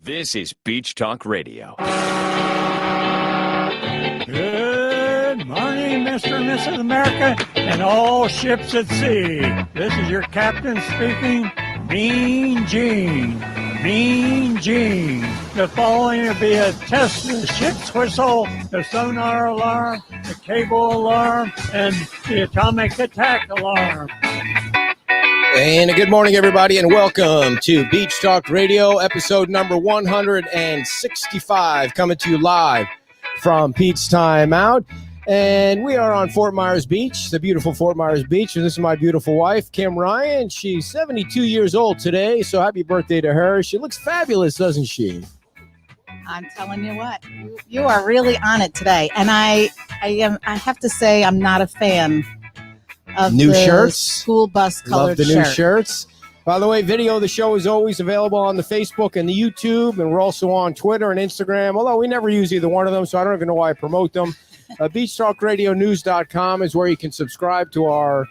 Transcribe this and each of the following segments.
This is Beach Talk Radio. Good morning, Mr. and Mrs. America, and all ships at sea. This is your captain speaking, Mean Gene. Mean Gene. The following will be a test of the ship's whistle, the sonar alarm, the cable alarm, and the atomic attack alarm. And a good morning, everybody, and welcome to Beach Talk Radio, episode number 165, coming to you live from Pete's Time Out. And we are on Fort Myers Beach, the beautiful Fort Myers Beach. And this is my beautiful wife, Kim Ryan. She's 72 years old today, so happy birthday to her. She looks fabulous, doesn't she? I'm telling you what, you are really on it today. And I have to say, I'm not a fan of new the shirts, school bus colored love the new shirt. shirts. By the way, video of the show is always available on the Facebook and the YouTube, and we're also on Twitter and Instagram, although we never use either one of them, so I don't even know why I promote them. BeachTalkRadioNews.com is where you can subscribe to our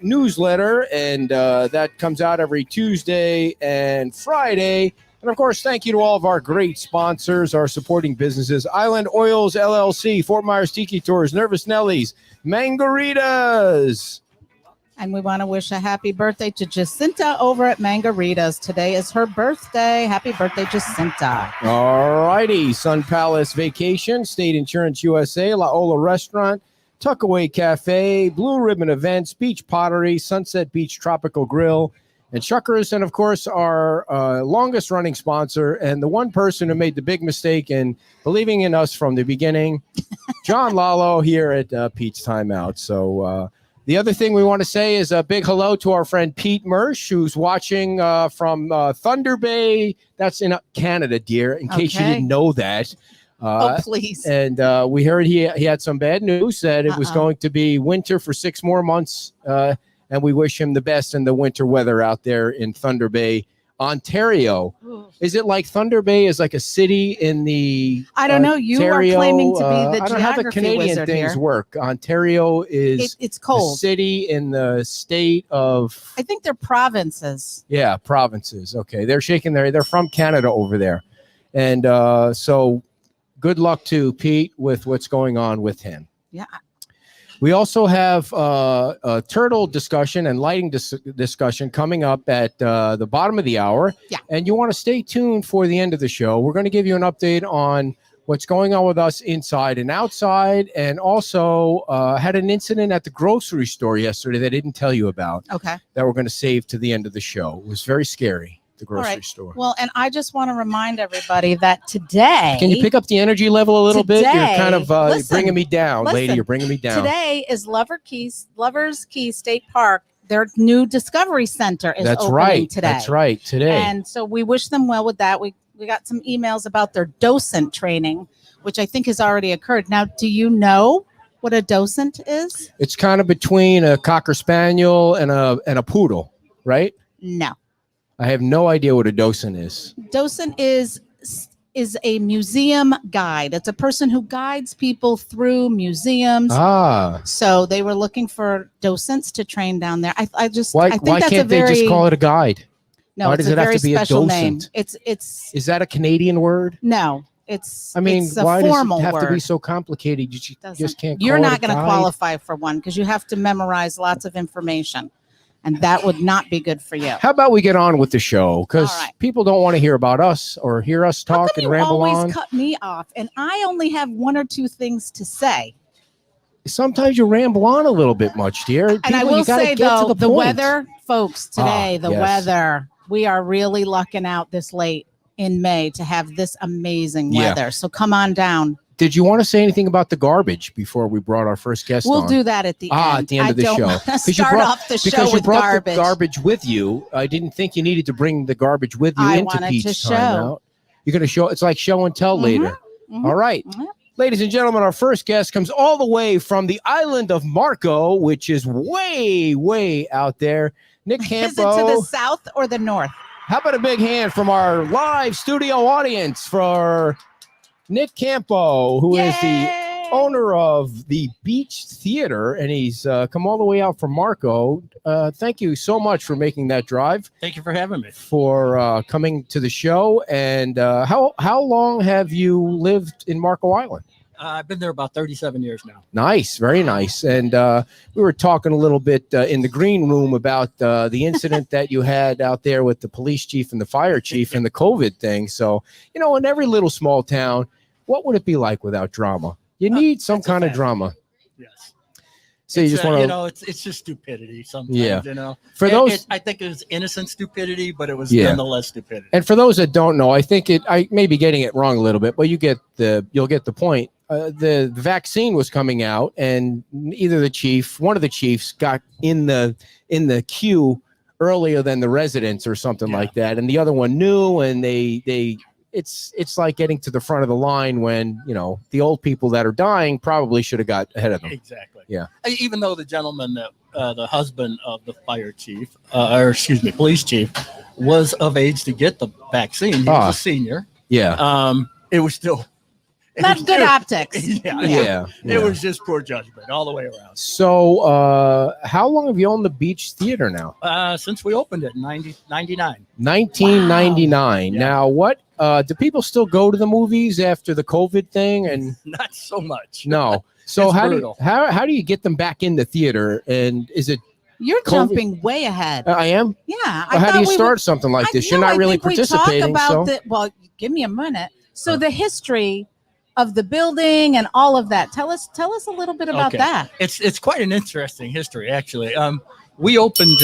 newsletter, and that comes out every Tuesday and Friday. And, of course, thank you to all of our great sponsors, our supporting businesses, Island Oils, LLC, Fort Myers Tiki Tours, Nervous Nellies, Mangaritas. And we want to wish a happy birthday to Jacinta over at Mangaritas. Today is her birthday. Happy birthday, Jacinta. All righty. Sun Palace Vacation, State Insurance USA, La Ola Restaurant, Tuckaway Cafe, Blue Ribbon Events, Beach Pottery, Sunset Beach Tropical Grill, and Shuckers, and of course our longest running sponsor and the one person who made the big mistake in believing in us from the beginning, John Lalo here at Pete's Time Out. So the other thing we want to say is a big hello to our friend Pete Mersch, who's watching from Thunder Bay. That's in Canada, dear, in case you didn't know that. Please. And we heard he had some bad news that it was going to be winter for 6 more months. And we wish him the best in the winter weather out there in Thunder Bay, Ontario. Ooh. Is it like Thunder Bay is like a city in the I don't know. You Ontario, are claiming to be the I don't know how the geography Canadian wizard things here. work. Ontario is it's cold. a city in the state of... I think they're provinces. Yeah, provinces. Okay, they're from Canada over there. And so good luck to Pete with what's going on with him. Yeah. We also have a turtle discussion and lighting discussion coming up at the bottom of the hour. Yeah. And you want to stay tuned for the end of the show. We're going to give you an update on what's going on with us inside and outside, and also had an incident at the grocery store yesterday that I didn't tell you about. Okay. That we're going to save to the end of the show. It was very scary. The grocery store. Well, and I just want to remind everybody that today... Can you pick up the energy level a little bit? You're kind of bringing me down, lady. You're bringing me down. Today is Lovers Key State Park. Their new Discovery Center is opening today. That's right, today. And so we wish them well with that. We got some emails about their docent training, which I think has already occurred. Now, do you know what a docent is? It's kind of between a Cocker Spaniel and a poodle, right? No. I have no idea what a docent is. Docent is a museum guide. It's a person who guides people through museums. So they were looking for docents to train down there. I think why that's can't they just call it a guide? No, why it's does a it have very to be a special docent? name. Is that a Canadian word? No, it's a why formal does it have word. to be so complicated? You just can't. You're call not it going to guide? qualify for one because you have to memorize lots of information. And that would not be good for you. How about we get on with the show? Because people don't want to hear about us or hear us talk and ramble on. You always cut me off, and I only have one or two things to say. Sometimes you ramble on a little bit much, dear. And I will say, though, the weather, folks, today, weather, we are really lucking out this late in May to have this amazing weather. So come on down. Did you want to say anything about the garbage before we brought our first guest on? We'll do that at the end. At the end of the show. Because you brought the garbage with you. I didn't think you needed to bring the garbage with you into Pete's Time Out. You're going to show. It's like show and tell later. All right. Ladies and gentlemen, our first guest comes all the way from the island of Marco, which is way, way out there. Nick Campo. Is it to the south or the north? How about a big hand from our live studio audience for Nick Campo, who is the owner of the Beach Theater, and he's come all the way out from Marco. Thank you so much for making that drive. Thank you for having me. For coming to the show. And how long have you lived in Marco Island? I've been there about 37 years now. Nice, very nice. And we were talking a little bit in the green room about the incident that you had out there with the police chief and the fire chief and the COVID thing. So, you know, in every little small town, what would it be like without drama? You need some kind of drama. Yes. So you just want to, you know, it's just stupidity sometimes, yeah. You know. For those, I think it was innocent stupidity, but it was yeah. nonetheless stupidity. And for those that don't know, I think I may be getting it wrong a little bit, but you'll get the point. The vaccine was coming out, and either one of the chiefs got in the queue earlier than the residents or something like that, and the other one knew, and it's like getting to the front of the line when, you know, the old people that are dying probably should have got ahead of them. Exactly. Yeah. Even though the gentleman that the husband of the fire chief, police chief, was of age to get the vaccine, he was a senior. Yeah. It was still. Not good optics. Yeah. It was just poor judgment all the way around. So, how long have you owned the Beach Theater now? Since we opened it in 1999. 1999. Wow. Now, what do people still go to the movies after the COVID thing? And not so much. No. So It's how do you get them back in the theater? And is it? You're jumping way ahead. I am. Yeah. Well, how do you start something like this? You're not really participating. Well, give me a minute. So the history of the building and all of that. Tell us a little bit about that. It's quite an interesting history, actually. We opened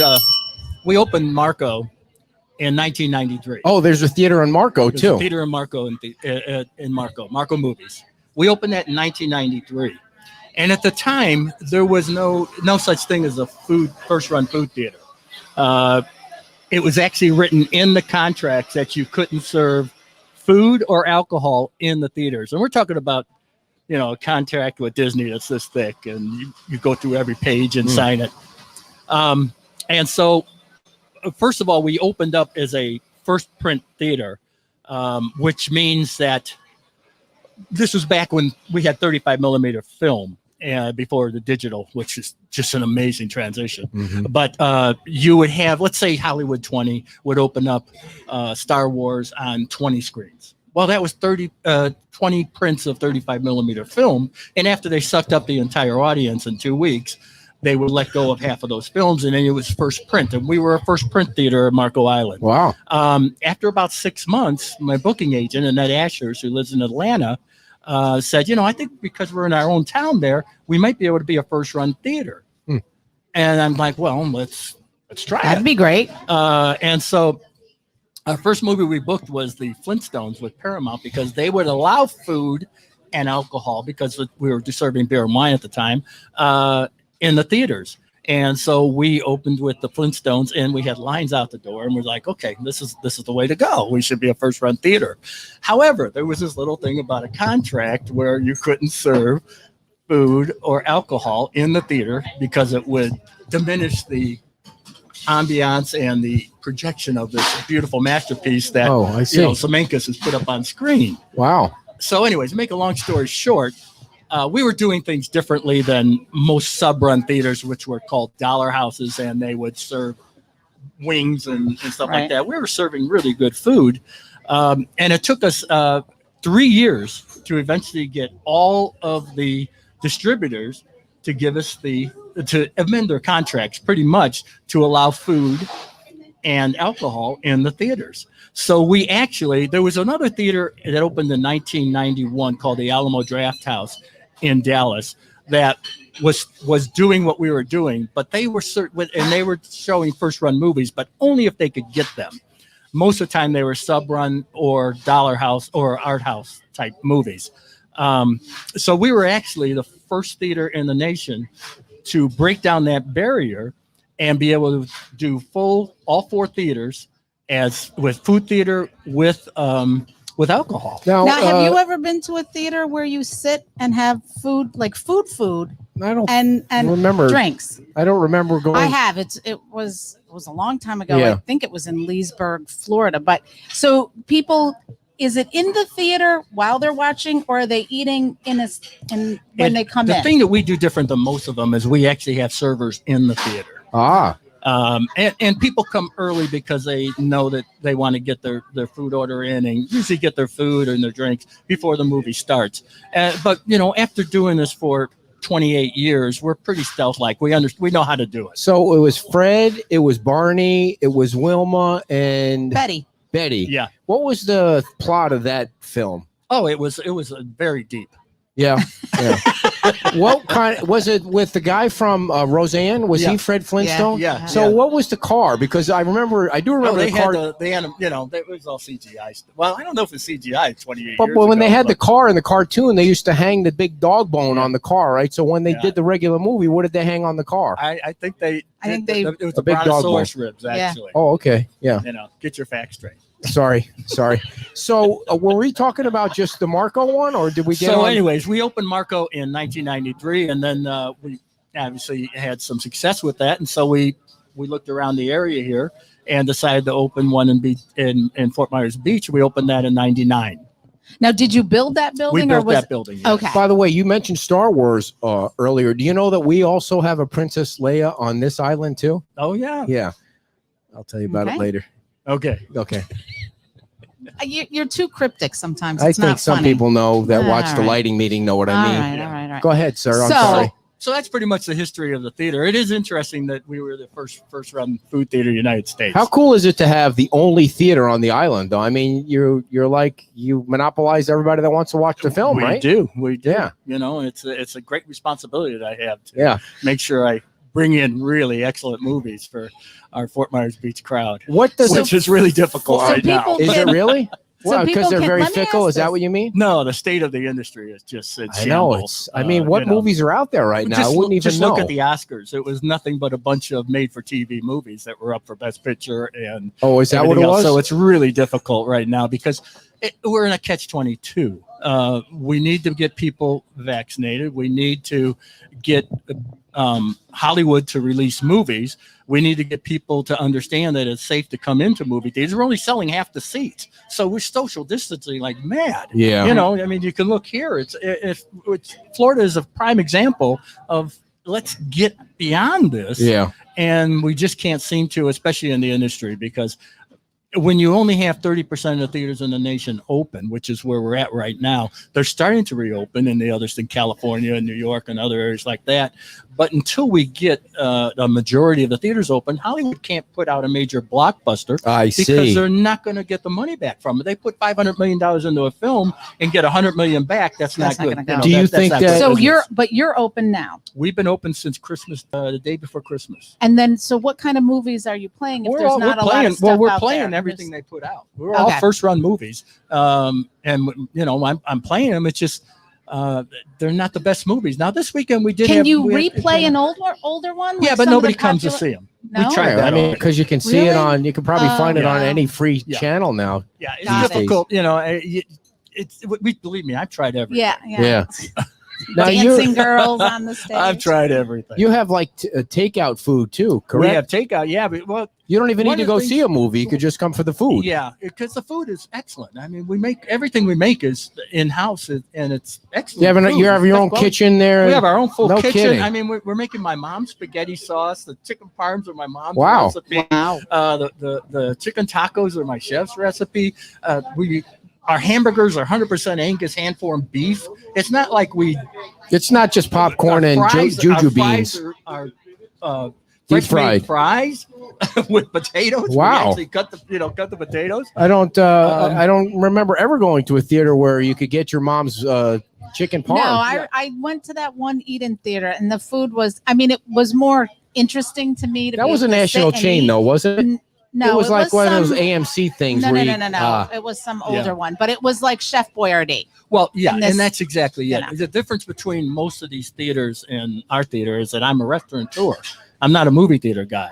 Marco in 1993. Oh, there's a theater in Marco too. Theater in Marco in Marco Movies. We opened that in 1993, and at the time there was no such thing as a first-run food theater. It was actually written in the contracts that you couldn't serve food or alcohol in the theaters. And we're talking about, you know, a contract with Disney that's this thick, and you go through every page and sign it. And so, first of all, we opened up as a first print theater, which means that this was back when we had 35 millimeter film before the digital, which is just an amazing transition. Mm-hmm. But you would have, let's say Hollywood 20 would open up Star Wars on 20 screens. Well, that was 20 prints of 35 millimeter film. And after they sucked up the entire audience in 2 weeks, they would let go of half of those films, and then it was first print. And we were a first print theater at Marco Island. Wow. After about 6 months, my booking agent, Annette Ashers, who lives in Atlanta, said, you know, I think because we're in our own town there, we might be able to be a first run theater. And I'm like, well, let's try it. That'd be great. And so our first movie we booked was the Flintstones with Paramount, because they would allow food and alcohol, because we were just serving beer and wine at the time, in the theaters. And so we opened with the Flintstones, and we had lines out the door, and we're like, okay, this is the way to go. We should be a first run theater. However, there was this little thing about a contract where you couldn't serve food or alcohol in the theater because it would diminish the ambiance and the projection of this beautiful masterpiece that Zemeckis has put up on screen. Wow. So anyways, to make a long story short, we were doing things differently than most sub-run theaters, which were called dollar houses, and they would serve wings and stuff like that. We were serving really good food. And it took us 3 years to eventually get all of the distributors to give us to amend their contracts pretty much to allow food and alcohol in the theaters. So there was another theater that opened in 1991 called the Alamo Drafthouse in Dallas that was doing what we were doing, but they were showing first run movies, but only if they could get them. Most of the time they were sub run or dollar house or art house type movies. So we were actually the first theater in the nation to break down that barrier and be able to do all four theaters with food theater with alcohol. Now, have you ever been to a theater where you sit and have food, like food? I don't and remember drinks. I don't remember going. I have. It was a long time ago. Yeah. I think it was in Leesburg, Florida. But so people is it in the theater while they're watching, or are they eating when they come in? The thing that we do different than most of them is we actually have servers in the theater. And people come early because they know that they want to get their food order in and usually get their food and their drinks before the movie starts. But after doing this for 28 years, we're pretty stealth-like. We know how to do it. So it was Fred, it was Barney, it was Wilma, and Betty. Yeah. What was the plot of that film? Oh, it was very deep. Yeah. What kind was it with the guy from Roseanne? Was he Fred Flintstone? Yeah. So what was the car? Because I do remember they the car. it was all CGI. Well, I don't know if it's CGI 28 But years when they ago, had the car in the cartoon, they used to hang the big dog bone on the car, right? So when they did the regular movie, what did they hang on the car? I think it was A big dog brontosaurus bone. ribs, actually. Oh, okay. Yeah. Get your facts straight. Sorry. So were we talking about just the Marco one, or did we get on? Anyways, we opened Marco in 1993, and then we obviously had some success with that, and so we looked around the area here and decided to open one in Fort Myers Beach. We opened that in 99. Now, did you build that building? We built that building. Yes. Okay. By the way, you mentioned Star Wars earlier. Do you know that we also have a Princess Leia on this island too? Oh, yeah. Yeah. I'll tell you about it later. Okay. You're too cryptic sometimes. I It's think not some funny. people know that watch the right. lighting meeting know what I mean. All right. Go ahead, sir. I'm So- sorry. So that's pretty much the history of the theater. It is interesting that we were the first run food theater in the United States. How cool is it to have the only theater on the island, though? I mean, you're like you monopolize everybody that wants to watch the film, right? We do. Yeah. It's a great responsibility that I have to make sure I bring in really excellent movies for our Fort Myers Beach crowd. Which is really difficult so right now. Is it really? So Well, because people they're can- very let me fickle. ask Is that this. what you mean? No, the state of the industry is just I know shambles. it's. I mean, what movies are out there right now? I wouldn't even just know. look at the Oscars. It was nothing but a bunch of made-for-TV movies that were up for Best Picture and. Oh, is that what it everything else. was? So it's really difficult right now because we're in a catch-22. We need to get people vaccinated. We need to get Hollywood to release movies. We need to get people to understand that it's safe to come into movie theaters. We're only selling half the seats, so we're social distancing like mad. Yeah. I mean, you can look here. Florida is a prime example of let's get beyond this. Yeah. And we just can't seem to, especially in the industry, because when you only have 30% of the theaters in the nation open, which is where we're at right now, they're starting to reopen in the others in California and New York and other areas like that. But until we get a majority of the theaters open, Hollywood can't put out a major blockbuster because they're not going to get the money back from it. They put $500 million into a film and get $100 million back. That's not good. Gonna go. Do you think that's not that- good So business. you're open now. We've been open since Christmas, the day before Christmas. And then, so what kind of movies are you playing if there's not a lot of stuff we're out playing there? everything they put out. We're all Okay. first run movies. And I'm playing them. It's just they're not the best movies. Now this weekend we did. Can you we had- replay an older one? Yeah, like but some of the nobody comes to popular- see them. No? We tried Yeah, that. I mean, already. because you can see it Really? on. You can probably find it on yeah. any free Yeah. channel now. Yeah, it's Got it. difficult. Believe me, I've tried everything. Yeah. Now Dancing girls on the stage. I've tried everything. you have like takeout food too, we correct? have takeout. Yeah, but You don't even One need to of go the things- see a movie. You could just come for the food. yeah, because the food is excellent. I mean, we make everything we make is in house and it's excellent. You have food. you have your own Well, kitchen there. We have our own full No kitchen. kidding. I mean, we're making my mom's spaghetti sauce. The chicken parms are my mom's Wow. recipe. Wow. The chicken tacos are my chef's recipe. Our hamburgers are 100% Angus hand-formed beef. It's not like It's not just popcorn our and fries- juju our beans. fries are Deep fresh-made fried. fries with potatoes. Wow. We actually cut the potatoes. I don't remember ever going to a theater where you could get your mom's chicken parm. No, I went to that one Eden theater, and the food was. I mean, it was more interesting to me. That was a national chain, though, wasn't it? No, it was like one of those some- AMC things. No, where no. It was some older one, but it was like Chef Boyardee. Well, yeah, And this- and that's exactly it. you know. The difference between most of these theaters and our theater is that I'm a restaurateur. I'm not a movie theater guy.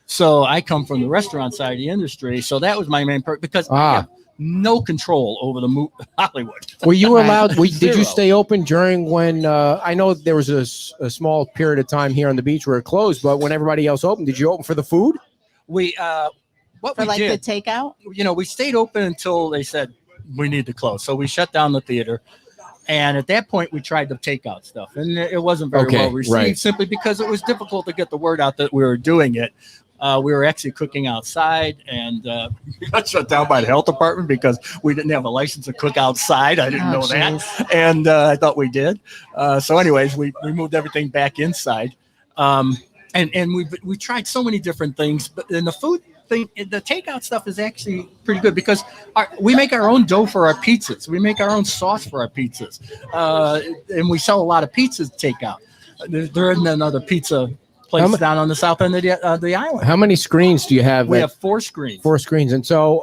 So I come from the restaurant side of the industry. So that was my main purpose because I have no control over the Hollywood. Were you allowed? Did Zero. you stay open during when? I know there was a small period of time here on the beach where it closed, but when everybody else opened, did you open for the food? What For we like did, the takeout? we stayed open until they said we need to close. So we shut down the theater. And at that point, we tried to take out stuff, and it wasn't very well received simply because it was difficult to get the word out that we were doing it. We were actually cooking outside, and we got shut down by the health department because we didn't have a license to cook outside. I didn't know that, and I thought we did. So anyways, we moved everything back inside, and we tried so many different things, but in the food thing, the takeout stuff is actually pretty good because we make our own dough for our pizzas. We make our own sauce for our pizzas, and we sell a lot of pizzas takeout. There isn't another pizza place down on the south end of the island. How many screens do you have? We have 4 screens. 4 screens, and so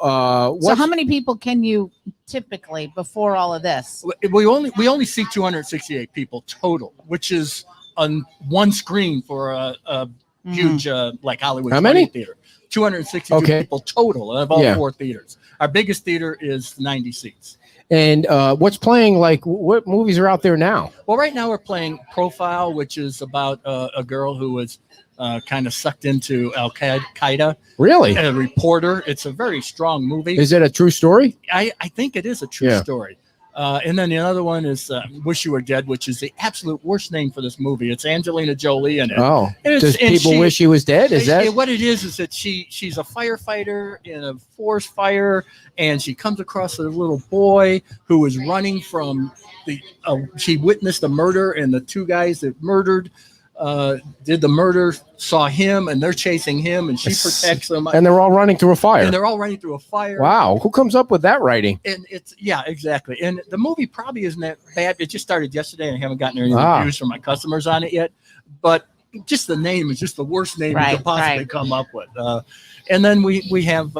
so how many people can you typically before all of this? We only see 268 people total, which is on one screen for a huge like Hollywood. How many? Theater. 262 people total of all 4 theaters. Our biggest theater is 90 seats. And what's playing? Like, what movies are out there now? Well, right now we're playing Profile, which is about a girl who was kind of sucked into Al Qaeda. Really? A reporter. It's a very strong movie. Is it a true story? I think it is a true story. And then the other one is Wish You Were Dead, which is the absolute worst name for this movie. It's Angelina Jolie in it. Oh, does people wish she was dead? Is that what it is that she's a firefighter in a forest fire, and she comes across a little boy who is running from she witnessed a murder, and the 2 guys that murdered did the murder, saw him, and they're chasing him, and she protects them. And they're all running through a fire. Wow. Who comes up with that writing? And exactly. And the movie probably isn't that bad. It just started yesterday, and I haven't gotten any reviews from my customers on it yet. But just the name is just the worst name you could possibly come up with. And then we have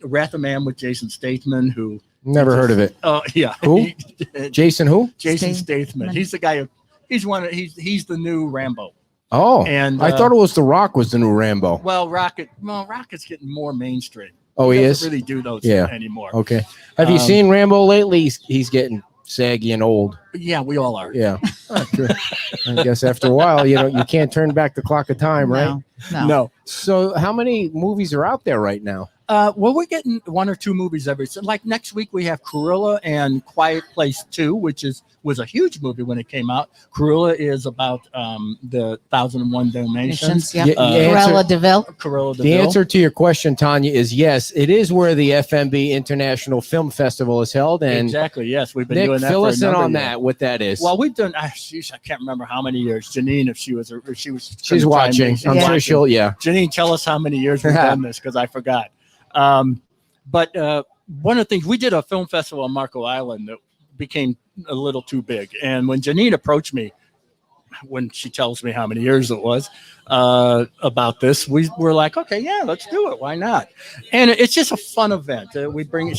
Wrath of Man with Jason Statham, who never heard of it. Yeah. Who? Jason who? Jason Statham. He's the guy he's the new Rambo. Oh, and I thought it was The Rock was the new Rambo. Well, Rocket's getting more mainstream. Oh, he is? Really do those anymore. Okay. Have you seen Rambo lately? He's getting saggy and old. Yeah, we all are. Yeah. I guess after a while, you can't turn back the clock of time, right? No. So how many movies are out there right now? Well, we're getting 1 or 2 movies like next week we have Cruella and Quiet Place 2, which was a huge movie when it came out. Cruella is about the 1001 Dalmatians. Cruella DeVille. The answer to your question, Tanya, is yes. It is where the FMB International Film Festival is held. And exactly, yes. We've been Nick, doing that fill for us in on that, what that is. Well, we've done, I can't remember how many years. Janine, if she was she's watching. I'm sure she'll, Janine, tell us how many years we've done this, because I forgot. But one of the things, we did a film festival on Marco Island that became a little too big. And when Janine approached me, when she tells me how many years it was about this, we were like, okay, yeah, let's do it. Why not? And it's just a fun event. We bring it.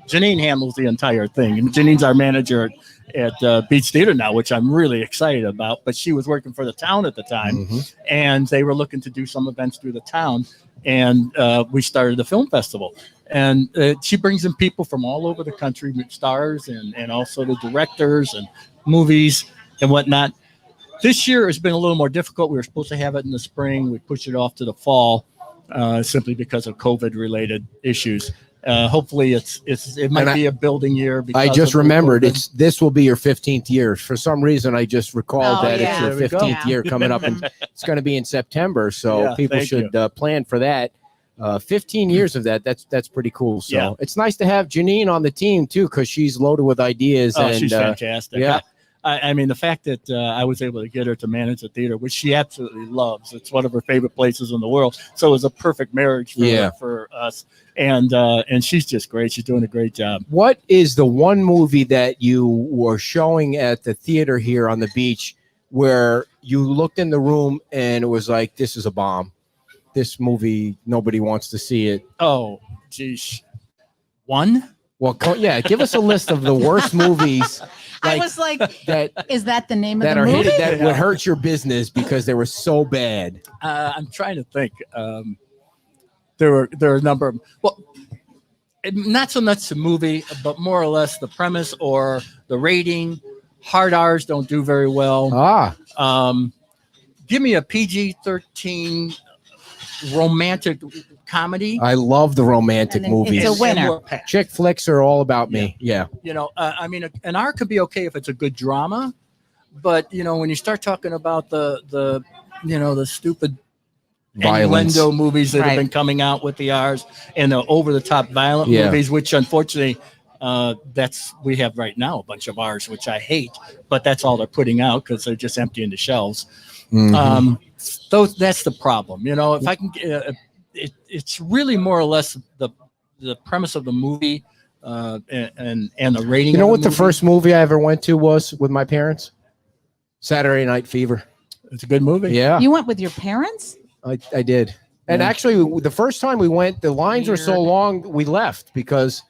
Janine handles the entire thing. And Janine's our manager at Beach Theater now, which I'm really excited about. But she was working for the town at the time, and they were looking to do some events through the town. And we started the film festival. And she brings in people from all over the country, stars and also the directors and movies and whatnot. This year has been a little more difficult. We were supposed to have it in the spring. We pushed it off to the fall simply because of COVID-related issues. Hopefully it might be a building year. I just remembered this will be your 15th year. For some reason, I just recalled that it's your 15th year coming up, and it's going to be in September. So people should plan for that. 15 years of that. That's pretty cool. So it's nice to have Janine on the team too, because she's loaded with ideas. Oh, and she's fantastic. Yeah. I mean, the fact that I was able to get her to manage the theater, which she absolutely loves. It's one of her favorite places in the world. So it was a perfect marriage for us. And she's just great. She's doing a great job. What is the one movie that you were showing at the theater here on the beach where you looked in the room and it was like, this is a bomb? This movie, nobody wants to see it. Oh, geez. One? Well, give us a list of the worst movies. I was like, is that the name of the movie? That would hurt your business because they were so bad. I'm trying to think. There were a number of, not so much the movie, but more or less the premise or the rating. Hard R's don't do very well. Give me a PG-13 romantic comedy. I love the romantic And movies. it's a winner. more passion. Chick flicks are all about me. Yeah. You know, I mean, an art could be okay if it's a good drama, but you know, when you start talking about the stupid Violence. innuendo movies that have Right. been coming out with the R's and the over-the-top violent Yeah. movies, which unfortunately we have right now a bunch of R's, which I hate, but that's all they're putting out because they're just emptying the shelves. Mhm. That's the problem. You know, if I can, it's really more or less the premise of the movie and the rating. You know of what the movie. first movie I ever went to was with my parents? Saturday Night Fever. It's a good movie. Yeah, You went with your parents? I did. And Yeah. actually, the first time we went, the lines were so Weird. long, we left because,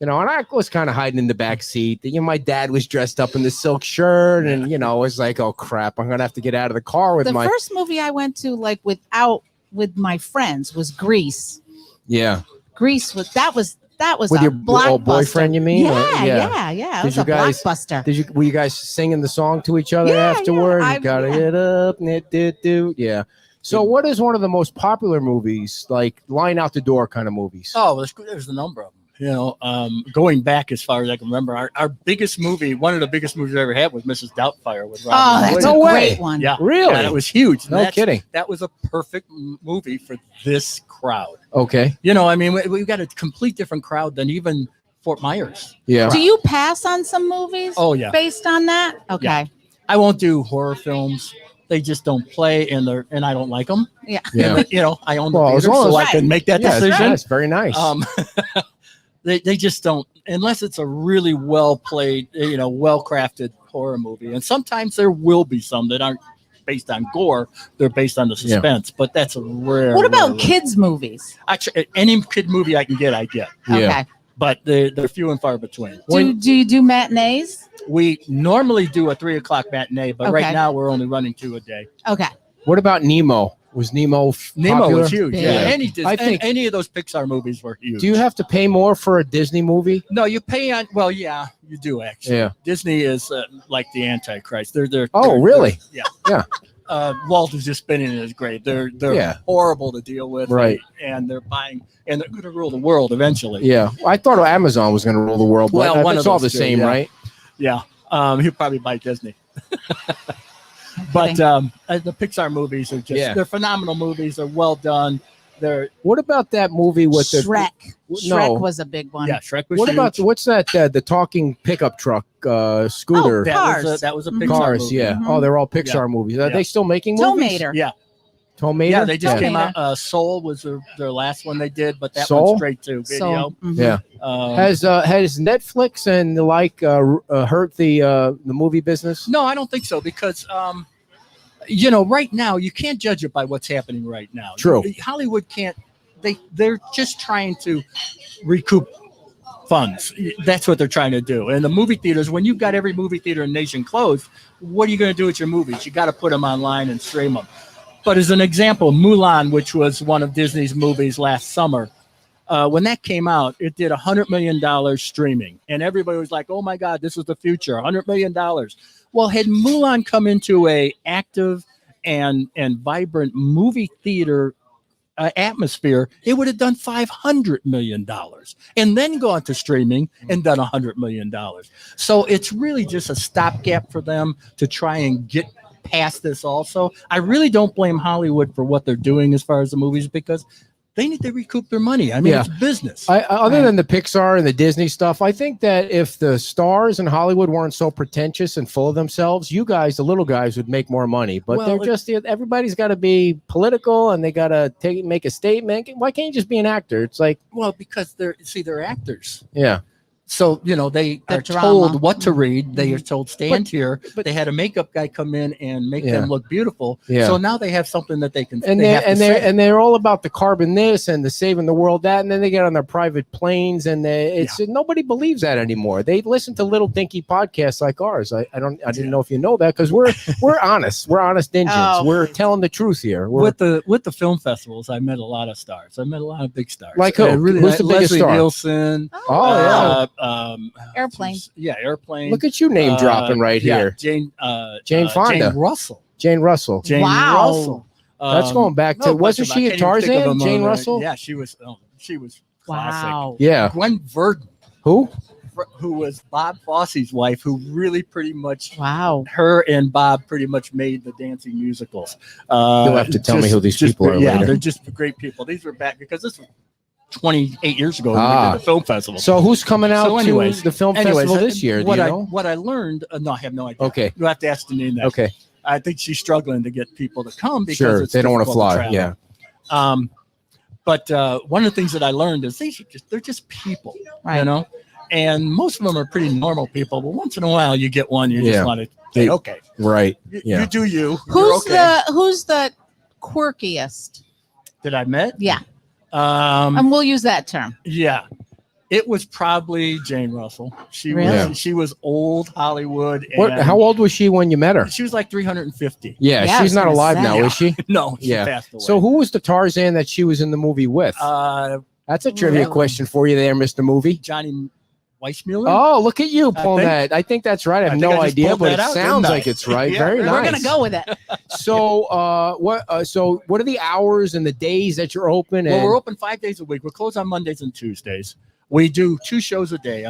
and I was kind of hiding in the back seat. My dad was dressed up in the silk shirt, and it was like, oh crap, I'm gonna have to get out of the car with The my. first movie I went to, like with my friends, was Grease. Yeah, Grease was with a your blockbuster. boyfriend, you mean? Yeah. It Did was you a guys- blockbuster. Were you guys singing the song to each other Yeah, afterward? yeah, You gotta yeah. get up, yeah. So, what is one of the most popular movies, like line out the door kind of movies? Oh, there's a number of them. You know, going back as far as I can remember, our biggest movie, one of the biggest movies I ever had was Mrs. Doubtfire with Robin Oh, that's Williams. a No way. great one. Yeah, Really? yeah, it was huge. No kidding. That was a perfect movie for this crowd. Okay, You know, I mean, we've got a complete different crowd than even Fort Myers. yeah. Do you pass on some movies Oh yeah, based on that? Okay. I won't do horror films. They just don't play, and I don't like them. Yeah. Yeah. You know, I own the Well, as theater, long so as- I can make that Yeah, decision. that's very nice. They just don't, unless it's a really well played, well crafted horror movie. And sometimes there will be some that aren't based on gore; they're based on the Yeah. suspense. But that's a rare. What about rare- kids movies? Actually, any kid movie I can get, I get. Yeah. Okay. But they're few and far between. Do you do matinees? We normally do a 3:00 matinee, but Okay. right now we're only running 2 a day. Okay. What about Nemo? Was Nemo popular? Was huge. Yeah. Yeah, I think- any of those Pixar movies were huge. Do you have to pay more for a Disney movie? No, you pay on. Well, yeah, you do actually. Yeah. Disney is like the Antichrist. They're Oh, really? yeah. Yeah. Walt is just spinning in his grave. They're Yeah. horrible to deal with. Right. And they're buying, and they're going to rule the world eventually. Yeah, I thought Amazon was going to rule the world. But Well, one it's of all the those two, same, yeah. right? Yeah. He'll probably buy Disney. But the Pixar movies are just, they're phenomenal movies. They're well done. They're, What about that movie with the Shrek. No. Shrek was a big one. yeah, Shrek was What huge. about what's that? The talking pickup truck scooter Cars. That was a Mhm. Pixar cars? movie. Yeah. Mhm. Oh, they're all Pixar movies. Are Yeah. they still making movies? Tomater. Yeah. Tomater. Yeah, they just Yeah. came out. Soul was their last one they did, but that Soul? went straight to video. So, mhm. Yeah. Has Netflix and the like hurt the movie business? No, I don't think so because right now you can't judge it by what's happening right now. True. Hollywood can't. They're just trying to recoup funds. That's what they're trying to do. And the movie theaters, when you've got every movie theater in the nation closed, what are you going to do with your movies? You got to put them online and stream them. But as an example, Mulan, which was one of Disney's movies last summer, when that came out, it did $100 million streaming. And everybody was like, oh my God, this is the future, $100 million. Well, had Mulan come into a active and vibrant movie theater atmosphere, it would have done $500 million and then gone to streaming and done $100 million. So it's really just a stopgap for them to try and get past this also. I really don't blame Hollywood for what they're doing as far as the movies because they need to recoup their money. I mean, Yeah. it's business. Other than the Pixar and the Disney stuff, I think that if the stars in Hollywood weren't so pretentious and full of themselves, you guys, the little guys, would make more money. But Well, they're just everybody's got to be political and they got to make a statement. Why can't you just be an actor? It's like, Well, because they're actors. yeah, So, they The are drama. told what to read. They are told stand here. but- They had a makeup guy come in and make Yeah. them look beautiful. Yeah. So now they have something that they can and they they're have to and they're say. and they're all about the carbon this and the saving the world that, and then they get on their private planes and nobody believes that anymore. They listen to little dinky podcasts like ours. I didn't know if you know that because we're honest. We're honest engines. Oh. We're telling the truth here. We're, with the film festivals, I met a lot of stars. I met a lot of big stars. Like who? I really, Who's the biggest Leslie star? Nielsen. oh Airplane. Yeah, Airplane. Look at you name dropping right yeah, here. Jane Jane Fonda. Jane Russell. Jane Russell. Jane Wow. Russell. That's going back to, no, wasn't she a Tarzan, Jane Russell? Yeah, she was. She was classic. Wow. Yeah. Gwen Verdon, Who? who was Bob Fosse's wife, who really pretty much Wow. her and Bob pretty much made the dancing musicals. You'll have to tell me who these people are Yeah, later. they're just great people. These were back because this was 28 years ago when we did the film festival. So who's coming out So anyways- to the film festival this year? Do What you I know? what I learned, no, I have no idea. Okay. You have to ask Janine that. Okay. I think she's struggling to get people to come because Sure. it's They don't want to difficult fly. travel. Yeah. But one of the things that I learned is they're just people, Right. you know, and most of them are pretty normal people. But once in a while, you get one you Yeah. just want to say, okay, Right. you, Yeah. you do you. Who's You're okay. who's the quirkiest? That I met? Yeah. Um, We'll use that term. yeah. It was probably Jane Russell. She Really? was she was old Hollywood. What? And How old was she when you met her? She was like 350. Yeah, Yeah, I was she's not gonna alive say. now, is she? No, she Yeah. passed away. So who was the Tarzan that she was in the movie with? That's a trivia really? question for you there, Mr. Movie. Johnny Weissmuller. Oh, look at you pulling think- that. I think that's right. I have I no think I just idea, pulled but it that out, sounds didn't I? like it's right. Yeah, Very we're nice. We're gonna go with it. So, what are the hours and the days that you're open? Well, And we're open 5 days a week. We're closed on Mondays and Tuesdays. We do 2 shows a day.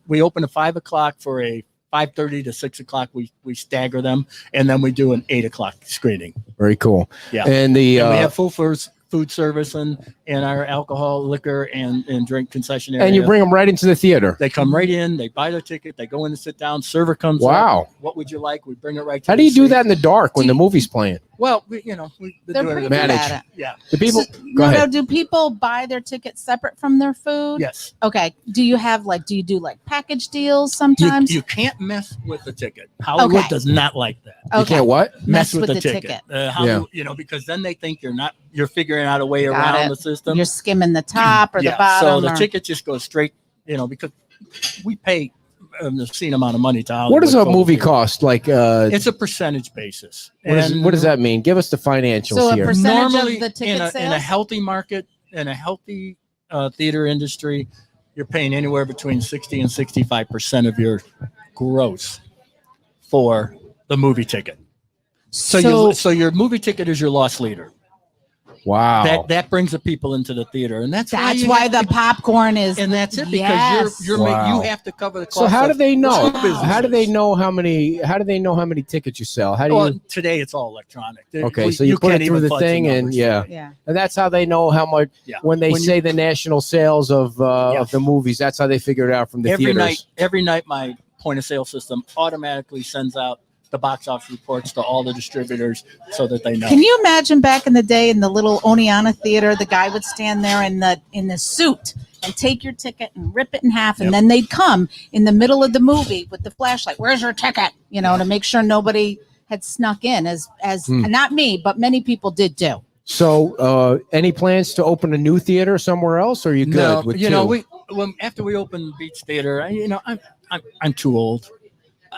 We open at 5 o'clock for a 5:30 to 6 o'clock. We stagger them, and then we do an 8 o'clock screening. very cool. Yeah. And the And we have food service and our alcohol, liquor, and drink concession area. and you bring them right into the theater. They come right in. They buy their ticket. They go in and sit down. Server comes. Wow. Up. What would you like? We bring it right. To How the do you do seat. that in the dark when the movie's playing? Well, they're They're doing pretty it. good Manage. at it. Yeah. The people. Go No, ahead. do people buy their tickets separate from their food? Yes. Okay. Do you do like package deals You, sometimes? you can't mess with the ticket. Hollywood Okay. does not like that. You Okay. can't what? Mess with the ticket. Because then they think you're figuring out a way Got around it. the system. You're skimming the top or the So bottom. the or- ticket just goes straight. Because we pay an obscene amount of money to Hollywood. What does a Film movie Theater. cost? Like, It's a percentage basis. what does that mean? Give us the financials So a here. percentage of Normally, the ticket in a sales? healthy market, in a healthy theater industry, you're paying anywhere between 60 and 65% of your gross for the movie ticket. So your movie ticket is your loss leader. Wow. That brings the people into the theater, and that's That's you why have the to- popcorn is. and that's it because Yes. you're Wow. you have to cover the cost. So how do of they know? two businesses. How do they know how many? How do they know how many tickets you sell? How do Well, you? today it's all electronic. Okay, so you put can't it through even the fudge thing, and numbers. yeah, Yeah. and that's how they know how much. Yeah. When they When you- say the national sales of Yes. the movies, that's how they figure it out from the every theaters. night, my point of sale system automatically sends out the box office reports to all the distributors so that they know. Can you imagine back in the day in the little Oneana theater, the guy would stand there in the suit and take your ticket and rip it in half, and Yep. then they'd come in the middle of the movie with the flashlight. Where's your ticket? To make sure nobody had snuck in. As not me, but many people did do. So, any plans to open a new theater somewhere else? Or are you good? No, with two? after we opened Beach Theater, I'm too old.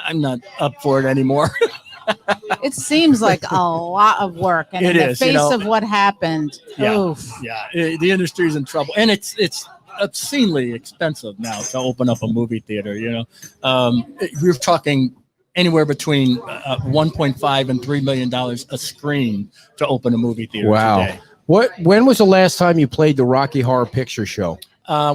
I'm not up for it anymore. It seems like a lot of work, and It in the is, face of what happened, Yeah. oof. The industry's in trouble, and it's obscenely expensive now to open up a movie theater. We're talking anywhere between 1.5 and $3 million a screen to open a movie theater Wow. today. When was the last time you played the Rocky Horror Picture Show?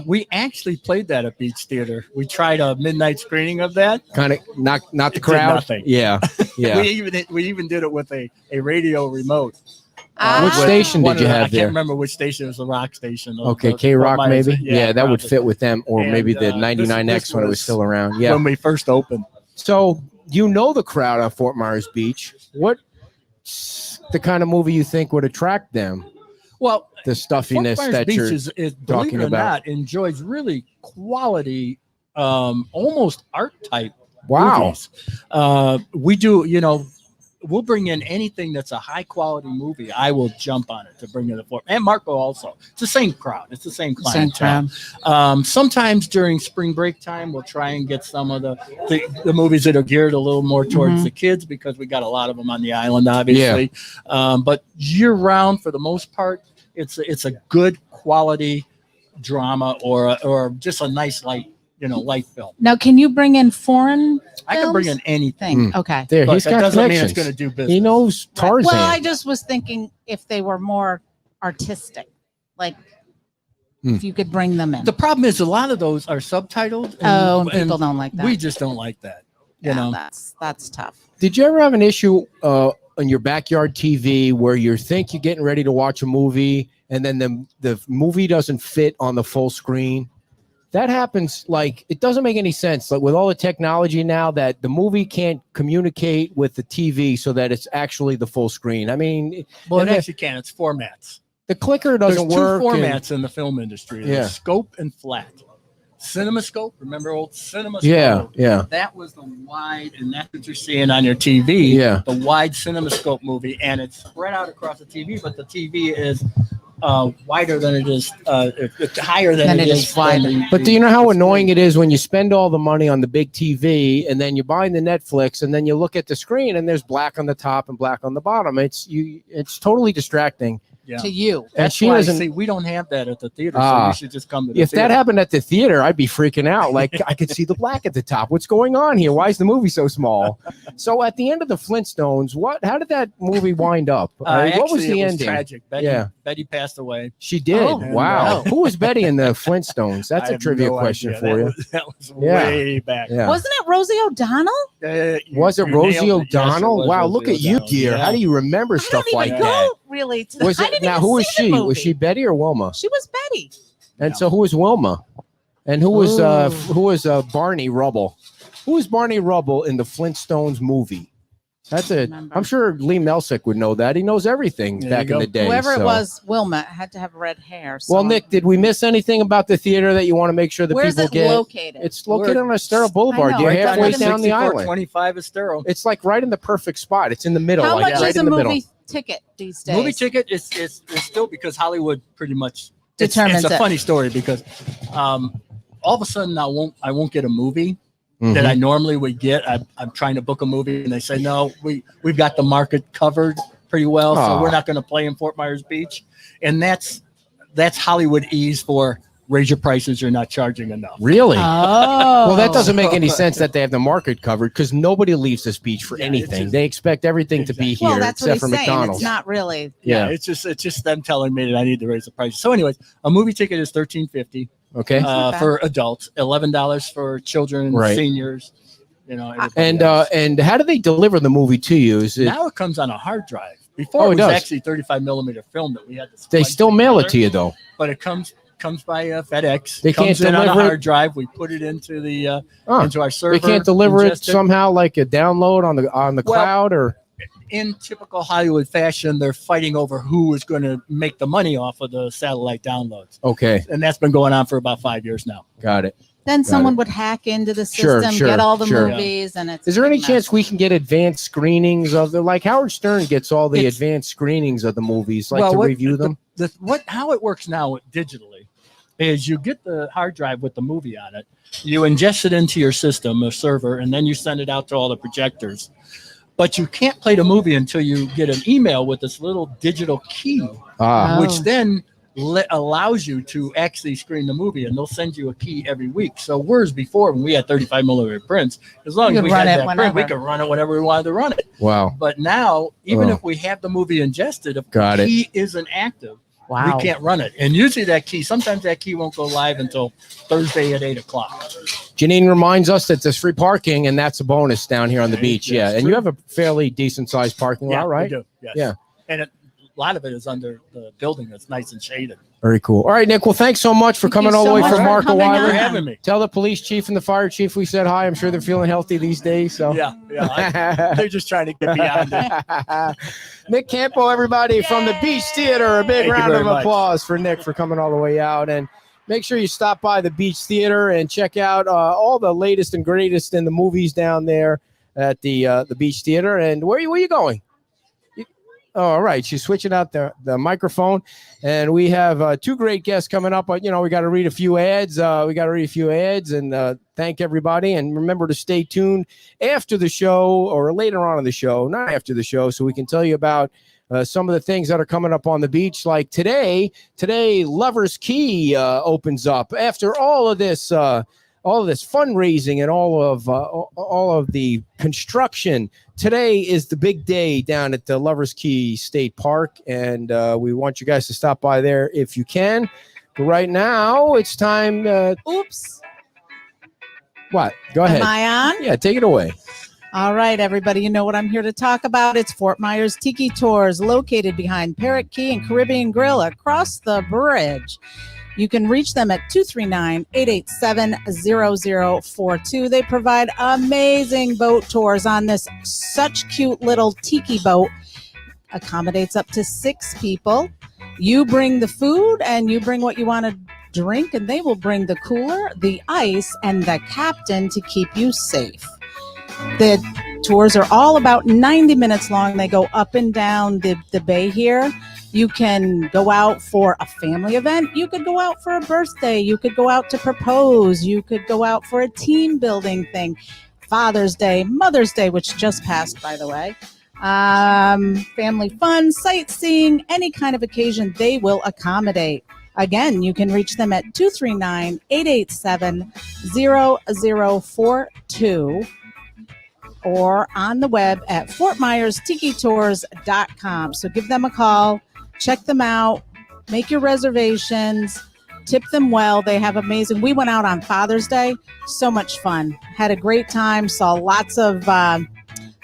We actually played that at Beach Theater. We tried a midnight screening of that. Kind of not the It did crowd. nothing. Yeah, yeah. We even did it with a radio remote. Which Ah. station One did you of the- have I there? can't remember which station. It was the Rock station. Okay, The K Rock Fort Myers- maybe. Yeah, that would probably. fit with them, or And, maybe the this 99X when it was was still around. Yeah. When we first opened. So you know the crowd on Fort Myers Beach. What's the kind of movie you think would attract them? Well, The stuffiness Fort Myers that Beach you're is believe talking it or about. not, enjoys really quality, almost art type wow. movies. We do, we'll bring in anything that's a high quality movie. I will jump on it to bring it forward. And Marco also. It's the same crowd. It's the same Same clientele. Sometimes during spring break time, we'll try and get some of the movies that are geared a little more towards Mhm. the kids because we got a lot of them on the island, obviously. But year round, for the most part, it's a good quality drama or just a nice light light film. Now, can you bring in foreign I can bring in films? anything. Okay. There, But he's that got doesn't mean it's connections. going to do business. He knows Tarzan. Well, I just was thinking if they were more artistic, like if you could bring them in. The problem is a lot of those are subtitled. And people don't like that. We just don't like that. You know, that's tough. Did you ever have an issue on your backyard TV where you think you're getting ready to watch a movie and then the movie doesn't fit on the full screen? That happens. Like, it doesn't make any sense. Like, with all the technology now, that the movie can't communicate with the TV so that it's actually the full screen. I mean, well, it and actually can. It's formats. the clicker doesn't There's two work. formats in the film industry. There's Yeah. scope and flat. CinemaScope, remember old CinemaScope? Yeah. That was the wide, and that's what you're seeing on your TV. Yeah. The wide CinemaScope movie, and it's spread out across the TV, but the TV is wider than it is, it's higher than it is wider. But do you know how annoying it is when you spend all the money on the big TV and then you're buying the Netflix and then you look at the screen and there's black on the top and black on the bottom? It's totally distracting. Yeah. To you. And That's she why, doesn't. see, we don't have that at the theater, so you should just come to the If theater. that happened at the theater, I'd be freaking out. Like, I could see the black at the top. What's going on here? Why is the movie so small? So at the end of the Flintstones, how did that movie wind up? What was Actually, the it ending? Tragic. Betty passed away. She did. Oh, Wow. Who was Betty in the Flintstones? That's I a have trivia no question idea. for you. That was Yeah. way back. Yeah. Wasn't it Rosie O'Donnell? Was it You Rosie nailed it. Yes, it O'Donnell? was wow, Rosie look at you, O'Donnell. dear. Yeah. How do you remember I stuff don't like even that? go really. Was I it didn't now? even Who was see the she? movie. Was she Betty or Wilma? She was Betty. And so who was Wilma? And who was Barney Rubble? Who was Barney Rubble in the Flintstones movie? That's it. Remember. I'm sure Lee Melsick would know that. He knows everything There back you in go. the day. Whoever so. it was, Wilma had to have red hair. Well, so- Nick, did we miss anything about the theater that you want to make sure that where's people it get? located? It's located on Estero I Boulevard. know, You're right halfway on down the island. 25 Estero. It's like right in the perfect spot. It's in the middle. How like much right is in a the movie middle. ticket these days? Movie ticket is still because Hollywood pretty much Determines it's a it. funny story because all of a sudden I won't get a movie Mhm. that I normally would get. I'm trying to book a movie and they say no, we've got the market covered pretty well, Aw. so we're not going to play in Fort Myers Beach, and that's Hollywood ease for raise your prices, you're not charging enough. Really? Oh. Well, that doesn't make any sense that they have the market covered because nobody leaves this beach for Yeah, it's anything. just- They expect everything to be Exactly. here Well, that's what except he's for saying. McDonald's. It's not really. Yeah. It's just them telling me that I need to raise the price. So, anyways, a movie ticket is $13.50 Okay. not bad. for adults, $11 for children, Right. seniors. You know, everybody And else. and how do they deliver the movie to you? Is it Now it comes on a hard drive. Before Oh, it it was does. actually 35 millimeter film that we had to. they splice still mail it together, to you though? but it comes by FedEx. They comes can't in on a deliver it- hard drive. We put it into the Huh. into our server. They can't deliver it ingest somehow like a download on the Well, cloud or In typical Hollywood fashion, they're fighting over who is going to make the money off of the satellite downloads, okay, and that's been going on for about 5 years now. got it. Then Got someone it. would hack into the Sure, system, sure, get all the sure. movies, and it's. Is there a any big chance mess. we can get advanced screenings of the like Howard Stern gets all the It's- advanced screenings of the movies, like to what- review them? How it works now digitally is you get the hard drive with the movie on it, you ingest it into your system, a server, and then you send it out to all the projectors. But you can't play the movie until you get an email with this little digital key, Ah, Oh. which then allows you to actually screen the movie, and they'll send you a key every week. So whereas before, when we had 35 millimeter prints, as long You as could we run had it that print, we whenever. could run it whenever we wanted to run it. wow, But now, even Oh. if we have the movie ingested, if Got the it. key isn't active, Wow. we can't run it. And usually sometimes that key won't go live until Thursday at 8:00. Janine reminds us that there's free parking, and that's a bonus down here on the Okay, beach. Yeah, that's and true. you have a fairly decent sized parking lot, right? We do. Yes. Yeah. And a lot of it is under the building that's nice and shaded. Very cool. All right, Nick. Well, thanks so much for Thank coming you all the so way much from for Marco coming Thank you for Island. on. having me. Tell the police chief and the fire chief we said hi. I'm sure they're feeling healthy these days. So Yeah. They're just trying to get beyond it. Nick Campo, everybody from the Beach Theater. A big Thank you round of very much. applause for Nick for coming all the way out. And make sure you stop by the Beach Theater and check out all the latest and greatest in the movies down there at the Beach Theater. And where are you going? Oh, all right. She's switching out the microphone. And we have two great guests coming up. But, we got to read a few ads. And thank everybody. And remember to stay tuned after the show or later on in the show, not after the show, so we can tell you about some of the things that are coming up on the beach. Like today, Lover's Key opens up. After all of this all of this fundraising and all of the construction. Today is the big day down at the Lovers Key State Park, and we want you guys to stop by there if you can. But right now, it's time. Oops. What? Go ahead. Am I on? Yeah, take it away. All right, everybody, you know what I'm here to talk about. It's Fort Myers Tiki Tours, located behind Parrot Key and Caribbean Grill across the bridge. You can reach them at 239-887-0042. They provide amazing boat tours on this such cute little tiki boat. Accommodates up to 6 people. You bring the food and you bring what you want to drink, and they will bring the cooler, the ice, and the captain to keep you safe. The tours are all about 90 minutes long. They go up and down the bay here. You can go out for a family event. You could go out for a birthday. You could go out to propose. You could go out for a team building thing. Father's Day, Mother's Day, which just passed, by the way. Family fun, sightseeing, any kind of occasion, they will accommodate. Again, you can reach them at 239-887-0042 or on the web at FortMyersTikiTours.com. So give them a call, check them out, make your reservations, tip them well. They have amazing. We went out on Father's Day, so much fun. Had a great time, saw lots of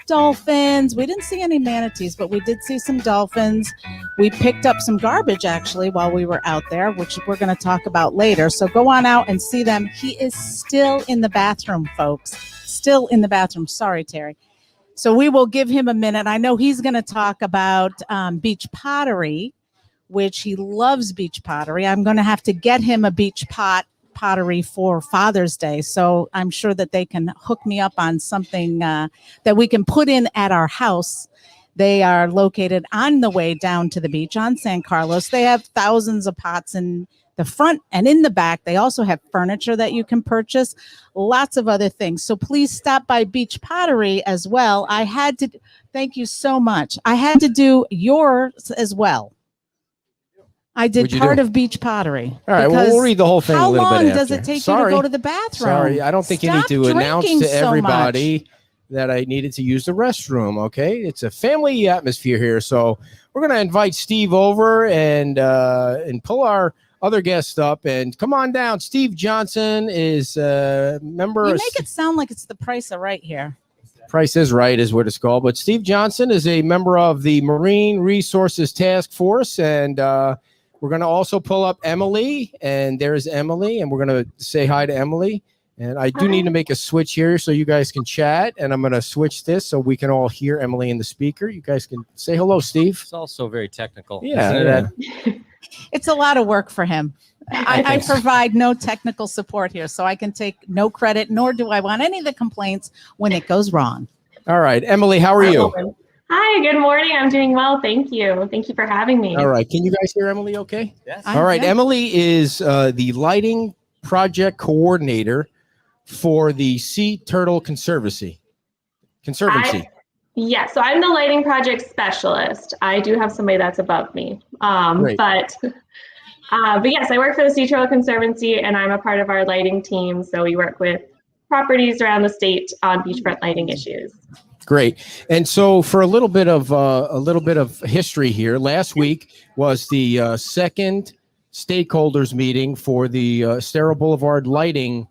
dolphins. We didn't see any manatees, but we did see some dolphins. We picked up some garbage actually while we were out there, which we're going to talk about later. So go on out and see them. He is still in the bathroom, folks. Still in the bathroom. Sorry, Terry. So we will give him a minute. I know he's going to talk about beach pottery, which he loves beach pottery. I'm going to have to get him a beach pottery for Father's Day. So I'm sure that they can hook me up on something that we can put in at our house. They are located on the way down to the beach on San Carlos. They have thousands of pots in the front and in the back. They also have furniture that you can purchase, lots of other things. So please stop by Beach Pottery as well. Thank you so much. I had to do yours as well. I did part of Beach Pottery. All right, well, we'll read the whole thing a little bit after. How long does it take you to go to the bathroom? Sorry, I don't think you need to announce to everybody that I needed to use the restroom, okay? It's a family atmosphere here, so we're going to invite Steve over and pull our other guest up, and come on down. Steve Johnson is a member. You make it sound like it's the Price of Right here. Price is Right is what it's called, but Steve Johnson is a member of the Marine Resources Task Force, and we're going to also pull up Emily, and there's Emily, and we're going to say hi to Emily. And I do need to make a switch here so you guys can chat, and I'm going to switch this so we can all hear Emily in the speaker. You guys can say hello, Steve. It's also very technical. Yeah. It's a lot of work for him. I provide no technical support here, so I can take no credit, nor do I want any of the complaints when it goes wrong. All right. Emily, how are you? Hi, good morning. I'm doing well. Thank you. Thank you for having me. All right. Can you guys hear Emily okay? Yes. All right. Emily is the lighting project coordinator for the Sea Turtle Conservancy. Yeah, so I'm the lighting project specialist. I do have somebody that's above me. But yes, I work for the Sea Turtle Conservancy, and I'm a part of our lighting team. So we work with properties around the state on beachfront lighting issues. Great. And so for a little bit of history here, last week was the second stakeholders meeting for the Estero Boulevard Lighting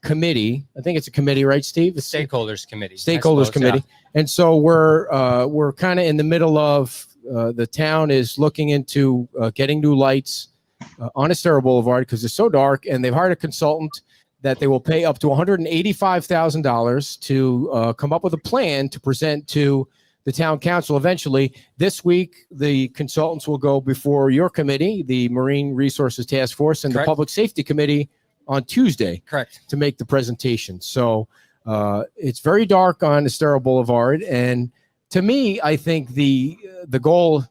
Committee. I think it's a committee, right, Steve? It's Stakeholders Committee. Stakeholders Committee. Yeah. And so we're kind of in the middle of the town is looking into getting new lights on Estero Boulevard because it's so dark, and they've hired a consultant that they will pay up to $185,000 to come up with a plan to present to the town council eventually. This week, the consultants will go before your committee, the Marine Resources Task Force, and Correct. the Public Safety Committee on Tuesday. Correct. To make the presentation. So it's very dark on Estero Boulevard. And to me, I think the goal,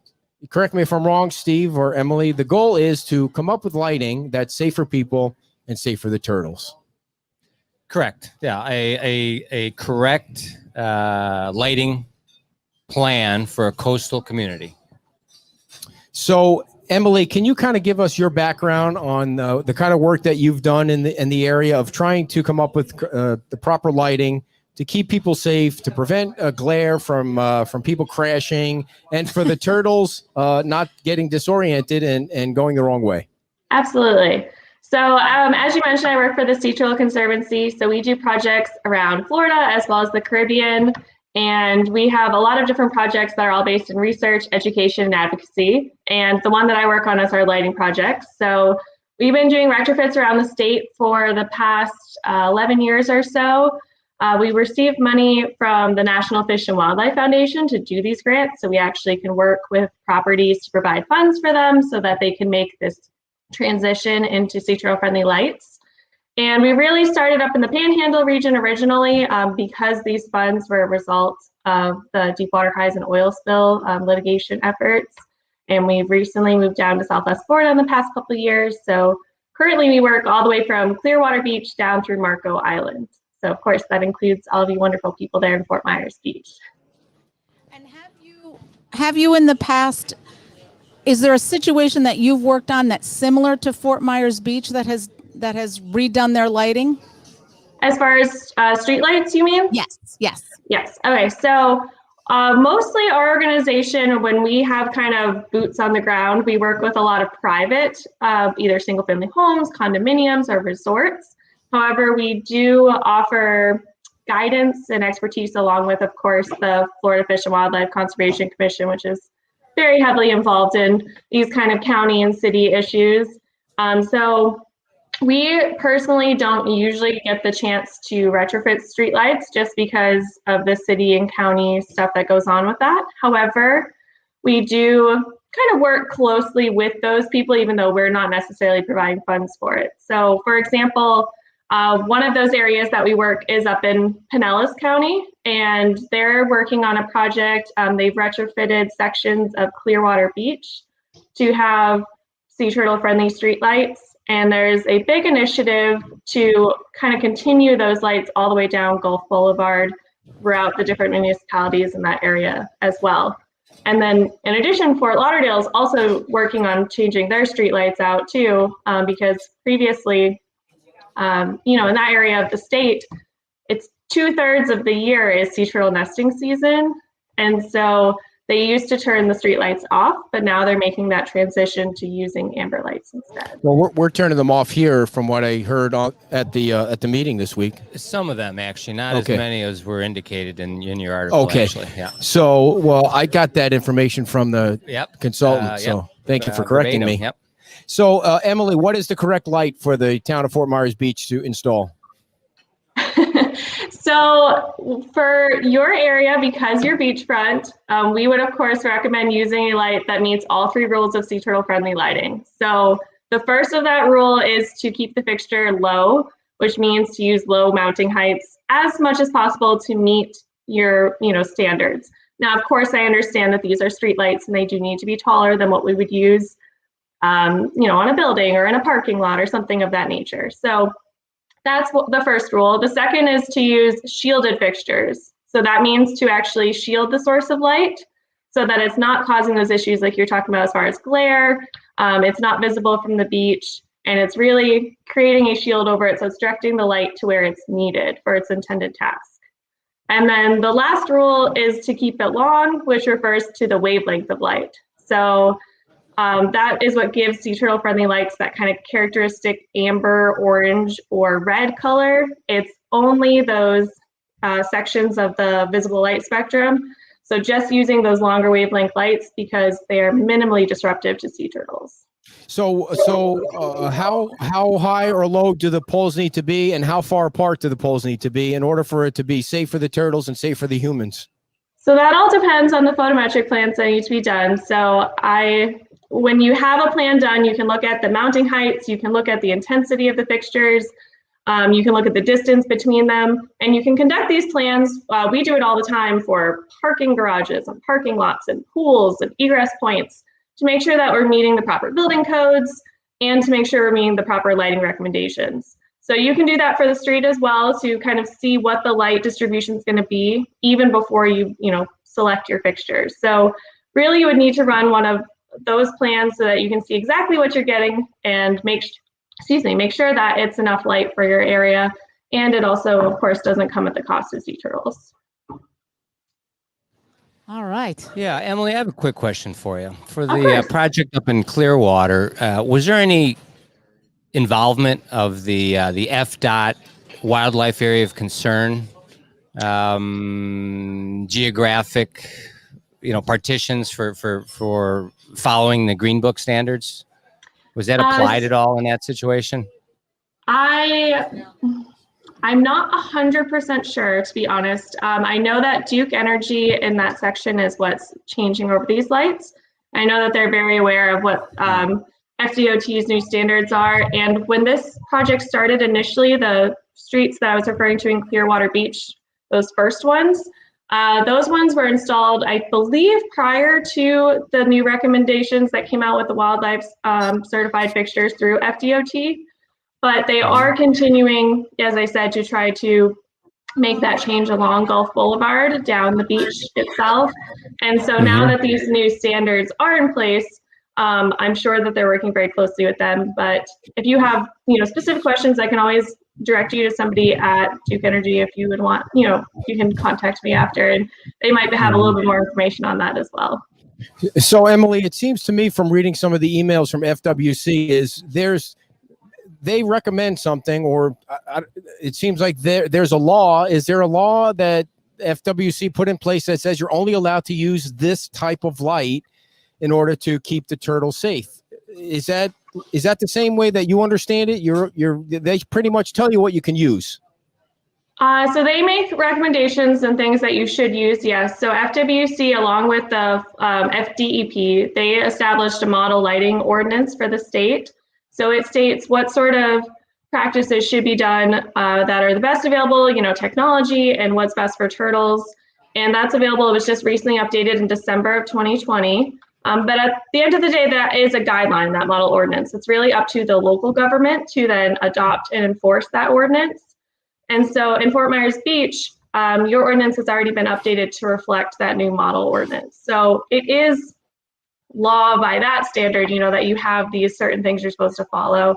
correct me if I'm wrong, Steve or Emily, the goal is to come up with lighting that's safe for people and safe for the turtles. Correct. Yeah, a correct lighting plan for a coastal community. So Emily, can you kind of give us your background on the kind of work that you've done in the area of trying to come up with the proper lighting to keep people safe, to prevent glare from people crashing, and for the turtles not getting disoriented and going the wrong way? Absolutely. So as you mentioned, I work for the Sea Turtle Conservancy. So we do projects around Florida as well as the Caribbean. And we have a lot of different projects that are all based in research, education, and advocacy. And the one that I work on is our lighting project. So we've been doing retrofits around the state for the past 11 years or so. We received money from the National Fish and Wildlife Foundation to do these grants. So we actually can work with properties to provide funds for them so that they can make this transition into sea turtle friendly lights. And we really started up in the Panhandle region originally because these funds were a result of the Deepwater Horizon oil spill litigation efforts. And we've recently moved down to Southwest Florida in the past couple of years. So currently we work all the way from Clearwater Beach down through Marco Island. So of course that includes all of you wonderful people there in Fort Myers Beach. And have you in the past, is there a situation that you've worked on that's similar to Fort Myers Beach that has redone their lighting? As far as streetlights, you mean? Yes. Yes. Okay. So mostly our organization, when we have kind of boots on the ground, we work with a lot of private, either single family homes, condominiums, or resorts. However, we do offer guidance and expertise along with, of course, the Florida Fish and Wildlife Conservation Commission, which is very heavily involved in these kind of county and city issues. So we personally don't usually get the chance to retrofit streetlights just because of the city and county stuff that goes on with that. However, we do kind of work closely with those people, even though we're not necessarily providing funds for it. So for example, one of those areas that we work is up in Pinellas County, and they're working on a project. They've retrofitted sections of Clearwater Beach to have sea turtle friendly streetlights. And there's a big initiative to kind of continue those lights all the way down Gulf Boulevard throughout the different municipalities in that area as well. And then in addition, Fort Lauderdale is also working on changing their streetlights out too, because previously, in that area of the state, it's 2/3 of the year is sea turtle nesting season. And so they used to turn the streetlights off, but now they're making that transition to using amber lights instead. Well, we're turning them off here, from what I heard at the meeting this week. Some of them, actually, not Okay. as many as were indicated in your article. Okay. Actually. Yeah. So, well, I got that information from the Yep. consultant. So thank you for correcting verbatim, me. Yep. So, Emily, what is the correct light for the town of Fort Myers Beach to install? So for your area, because you're beachfront, we would of course recommend using a light that meets all 3 rules of sea turtle friendly lighting. So the first of that rule is to keep the fixture low, which means to use low mounting heights as much as possible to meet your standards. Now, of course, I understand that these are street lights and they do need to be taller than what we would use on a building or in a parking lot or something of that nature. So that's the first rule. The second is to use shielded fixtures. So that means to actually shield the source of light so that it's not causing those issues like you're talking about as far as glare. It's not visible from the beach, and it's really creating a shield over it. So it's directing the light to where it's needed for its intended task. And then the last rule is to keep it long, which refers to the wavelength of light. So that is what gives sea turtle friendly lights that kind of characteristic amber, orange, or red color. It's only those sections of the visible light spectrum. So just using those longer wavelength lights because they are minimally disruptive to sea turtles. So how high or low do the poles need to be, and how far apart do the poles need to be in order for it to be safe for the turtles and safe for the humans? So that all depends on the photometric plans that need to be done. So when you have a plan done, you can look at the mounting heights, you can look at the intensity of the fixtures, you can look at the distance between them, and you can conduct these plans. We do it all the time for parking garages and parking lots and pools and egress points to make sure that we're meeting the proper building codes and to make sure we're meeting the proper lighting recommendations. So you can do that for the street as well to kind of see what the light distribution is going to be even before you select your fixtures. So really you would need to run one of those plans so that you can see exactly what you're getting and make sure that it's enough light for your area. And it also, of course, doesn't come at the cost of sea turtles. All right. Yeah, Emily, I have a quick question for you. For the project up in Clearwater, was there any involvement of the FDOT wildlife area of concern, geographic, partitions for following the Green Book standards? Was that applied at all in that situation? I'm not 100% sure, to be honest. I know that Duke Energy in that section is what's changing over these lights. I know that they're very aware of what FDOT's new standards are. And when this project started initially, the streets that I was referring to in Clearwater Beach, those first ones, those ones were installed, I believe, prior to the new recommendations that came out with the wildlife certified fixtures through FDOT. But they are continuing, as I said, to try to make that change along Gulf Boulevard down the beach itself. And so now that these new standards are in place, I'm sure that they're working very closely with them. But if you have, specific questions, I can always direct you to somebody at Duke Energy if you would want, you can contact me after, and they might have a little bit more information on that as well. So, Emily, it seems to me from reading some of the emails from FWC they recommend something, or it seems like there's a law. Is there a law that FWC put in place that says you're only allowed to use this type of light in order to keep the turtles safe? Is that the same way that you understand it? They pretty much tell you what you can use. So they make recommendations and things that you should use, yes. So FWC, along with the FDEP, they established a model lighting ordinance for the state. So it states what sort of practices should be done that are the best available, technology, and what's best for turtles. And that's available. It was just recently updated in December of 2020. But at the end of the day, that is a guideline, that model ordinance. It's really up to the local government to then adopt and enforce that ordinance. And so in Fort Myers Beach, your ordinance has already been updated to reflect that new model ordinance. So it is law by that standard, that you have these certain things you're supposed to follow,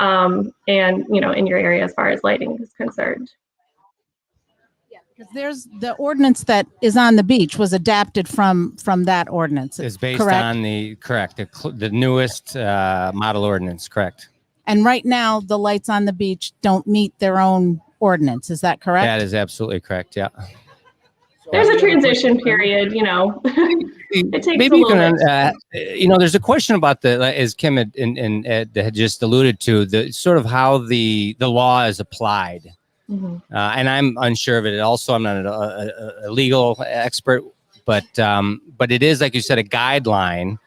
and, in your area as far as lighting is concerned. Yeah, because there's the ordinance that is on the beach was adapted from that ordinance. It's based correct? on the newest model ordinance, correct? And right now, the lights on the beach don't meet their own ordinance. Is that correct? That is absolutely correct, yeah. There's a transition period, it takes maybe a little bit. There's a question about as Kim had just alluded to, the sort of how the law is applied. And I'm unsure of it. Also, I'm not a legal expert, but it is, like you said, a guideline.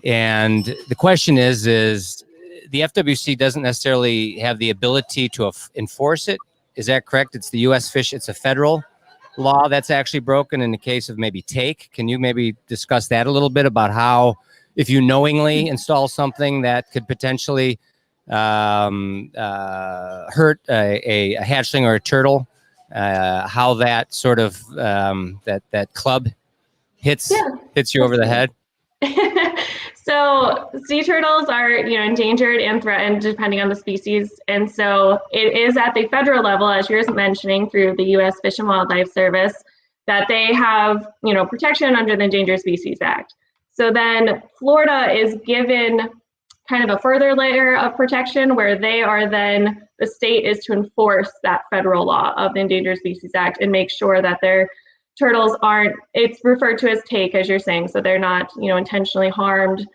And the question is the FWC doesn't necessarily have the ability to enforce it. Is that correct? It's the U.S. Fish. It's a federal law that's actually broken in the case of maybe take. Can you maybe discuss that a little bit about how, if you knowingly install something that could potentially hurt a hatchling or a turtle, how that sort of that club hits you over the head? So sea turtles are, endangered and threatened depending on the species. And so it is at the federal level, as you're mentioning, through the U.S. Fish and Wildlife Service, that they have, protection under the Endangered Species Act. So then Florida is given kind of a further layer of protection where the state is to enforce that federal law of the Endangered Species Act and make sure that their turtles it's referred to as take, as you're saying, so they're not, intentionally harmed,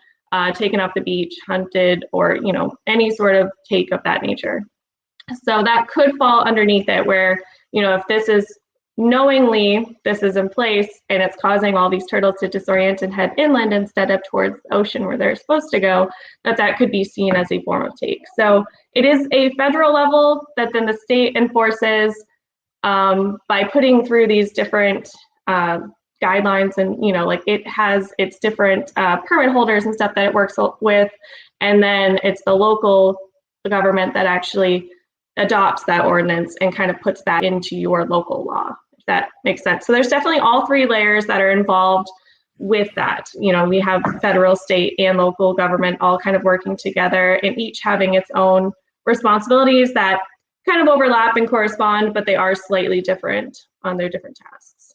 taken off the beach, hunted, or, any sort of take of that nature. So that could fall underneath it where, if this is knowingly, this is in place and it's causing all these turtles to disorient and head inland instead of towards the ocean where they're supposed to go, that could be seen as a form of take. So it is a federal level that then the state enforces by putting through these different guidelines, and it has its different permit holders and stuff that it works with, and then it's the local government that actually adopts that ordinance and kind of puts that into your local law, if that makes sense. So there's definitely all three layers that are involved with that. We have federal, state, and local government all kind of working together and each having its own responsibilities that kind of overlap and correspond, but they are slightly different on their different tasks.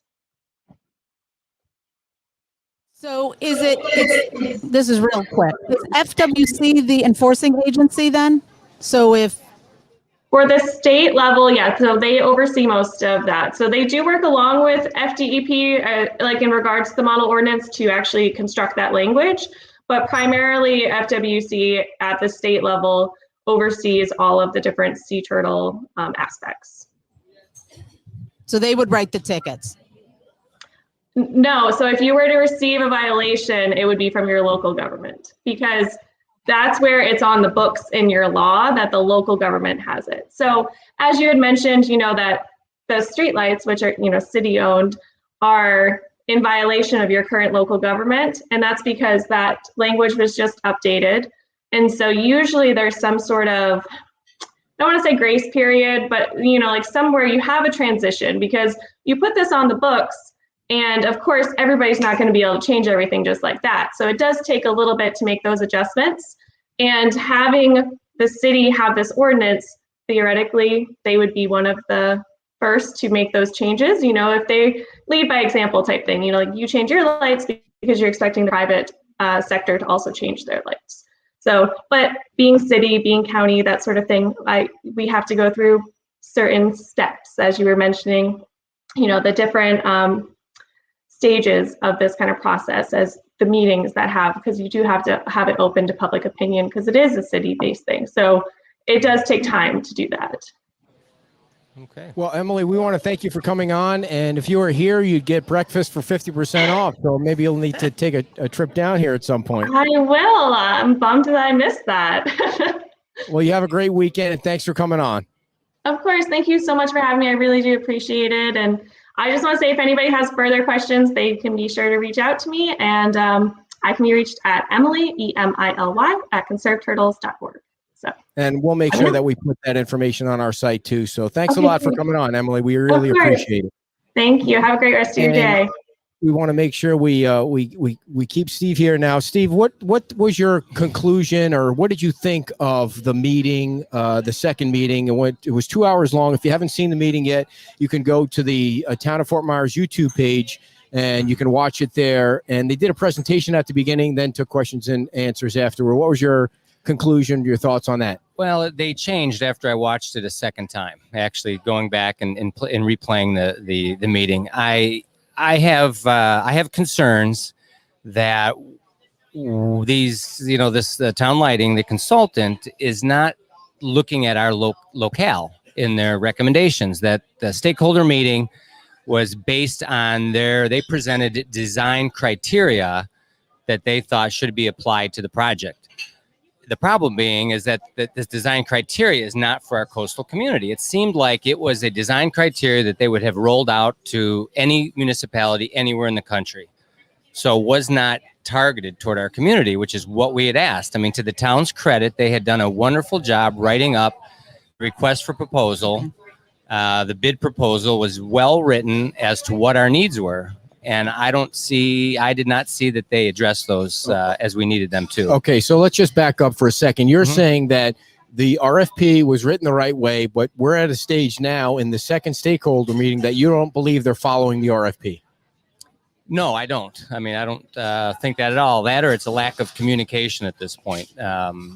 So this is real quick. Is FWC the enforcing agency then? So if for the state level, yeah, so they oversee most of that. So they do work along with FDEP, like in regards to the model ordinance to actually construct that language, but primarily FWC at the state level oversees all of the different sea turtle aspects. So they would write the tickets? No, so if you were to receive a violation, it would be from your local government because that's where it's on the books in your law that the local government has it. So as you had mentioned, that the streetlights, which are, city owned, are in violation of your current local government. And that's because that language was just updated. And so usually there's some sort of, I don't want to say grace period, but like somewhere you have a transition because you put this on the books. And of course, everybody's not going to be able to change everything just like that. So it does take a little bit to make those adjustments. And having the city have this ordinance, theoretically, they would be one of the first to make those changes. If they lead by example type thing, like you change your lights because you're expecting the private sector to also change their lights. So, but being city, being county, that sort of thing, we have to go through certain steps, as you were mentioning, the different stages of this kind of process as the meetings that have, because you do have to have it open to public opinion because it is a city-based thing. So it does take time to do that. Okay. Well, Emily, we want to thank you for coming on. And if you were here, you'd get breakfast for 50% off. So maybe you'll need to take a trip down here at some point. I will. I'm bummed that I missed that. Well, you have a great weekend and thanks for coming on. Of course. Thank you so much for having me. I really do appreciate it. And I just want to say if anybody has further questions, they can be sure to reach out to me. And I can be reached at Emily, EMILY, at conserveturtles.org. And we'll make sure that we put that information on our site too. So thanks a lot for coming on, Emily. We really appreciate it. Thank you. Have a great rest of your day. We want to make sure we keep Steve here now. Steve, what was your conclusion, or what did you think of the meeting, the second meeting? It was 2 hours long. If you haven't seen the meeting yet, you can go to the Town of Fort Myers YouTube page and you can watch it there. And they did a presentation at the beginning, then took questions and answers afterward. What was your conclusion, your thoughts on that? Well, they changed after I watched it a second time, actually going back and replaying the meeting. I have concerns that the town lighting, the consultant is not looking at our locale in their recommendations. That the stakeholder meeting was based on they presented design criteria that they thought should be applied to the project. The problem being is that this design criteria is not for our coastal community. It seemed like it was a design criteria that they would have rolled out to any municipality anywhere in the country. So it was not targeted toward our community, which is what we had asked. I mean, to the town's credit, they had done a wonderful job writing up request for proposal. The bid proposal was well written as to what our needs were. And I did not see that they addressed those as we needed them to. Okay, so let's just back up for a second. You're saying that the RFP was written the right way, but we're at a stage now in the second stakeholder meeting that you don't believe they're following the RFP. No, I don't. I mean, I don't think that at all. That or it's a lack of communication at this point,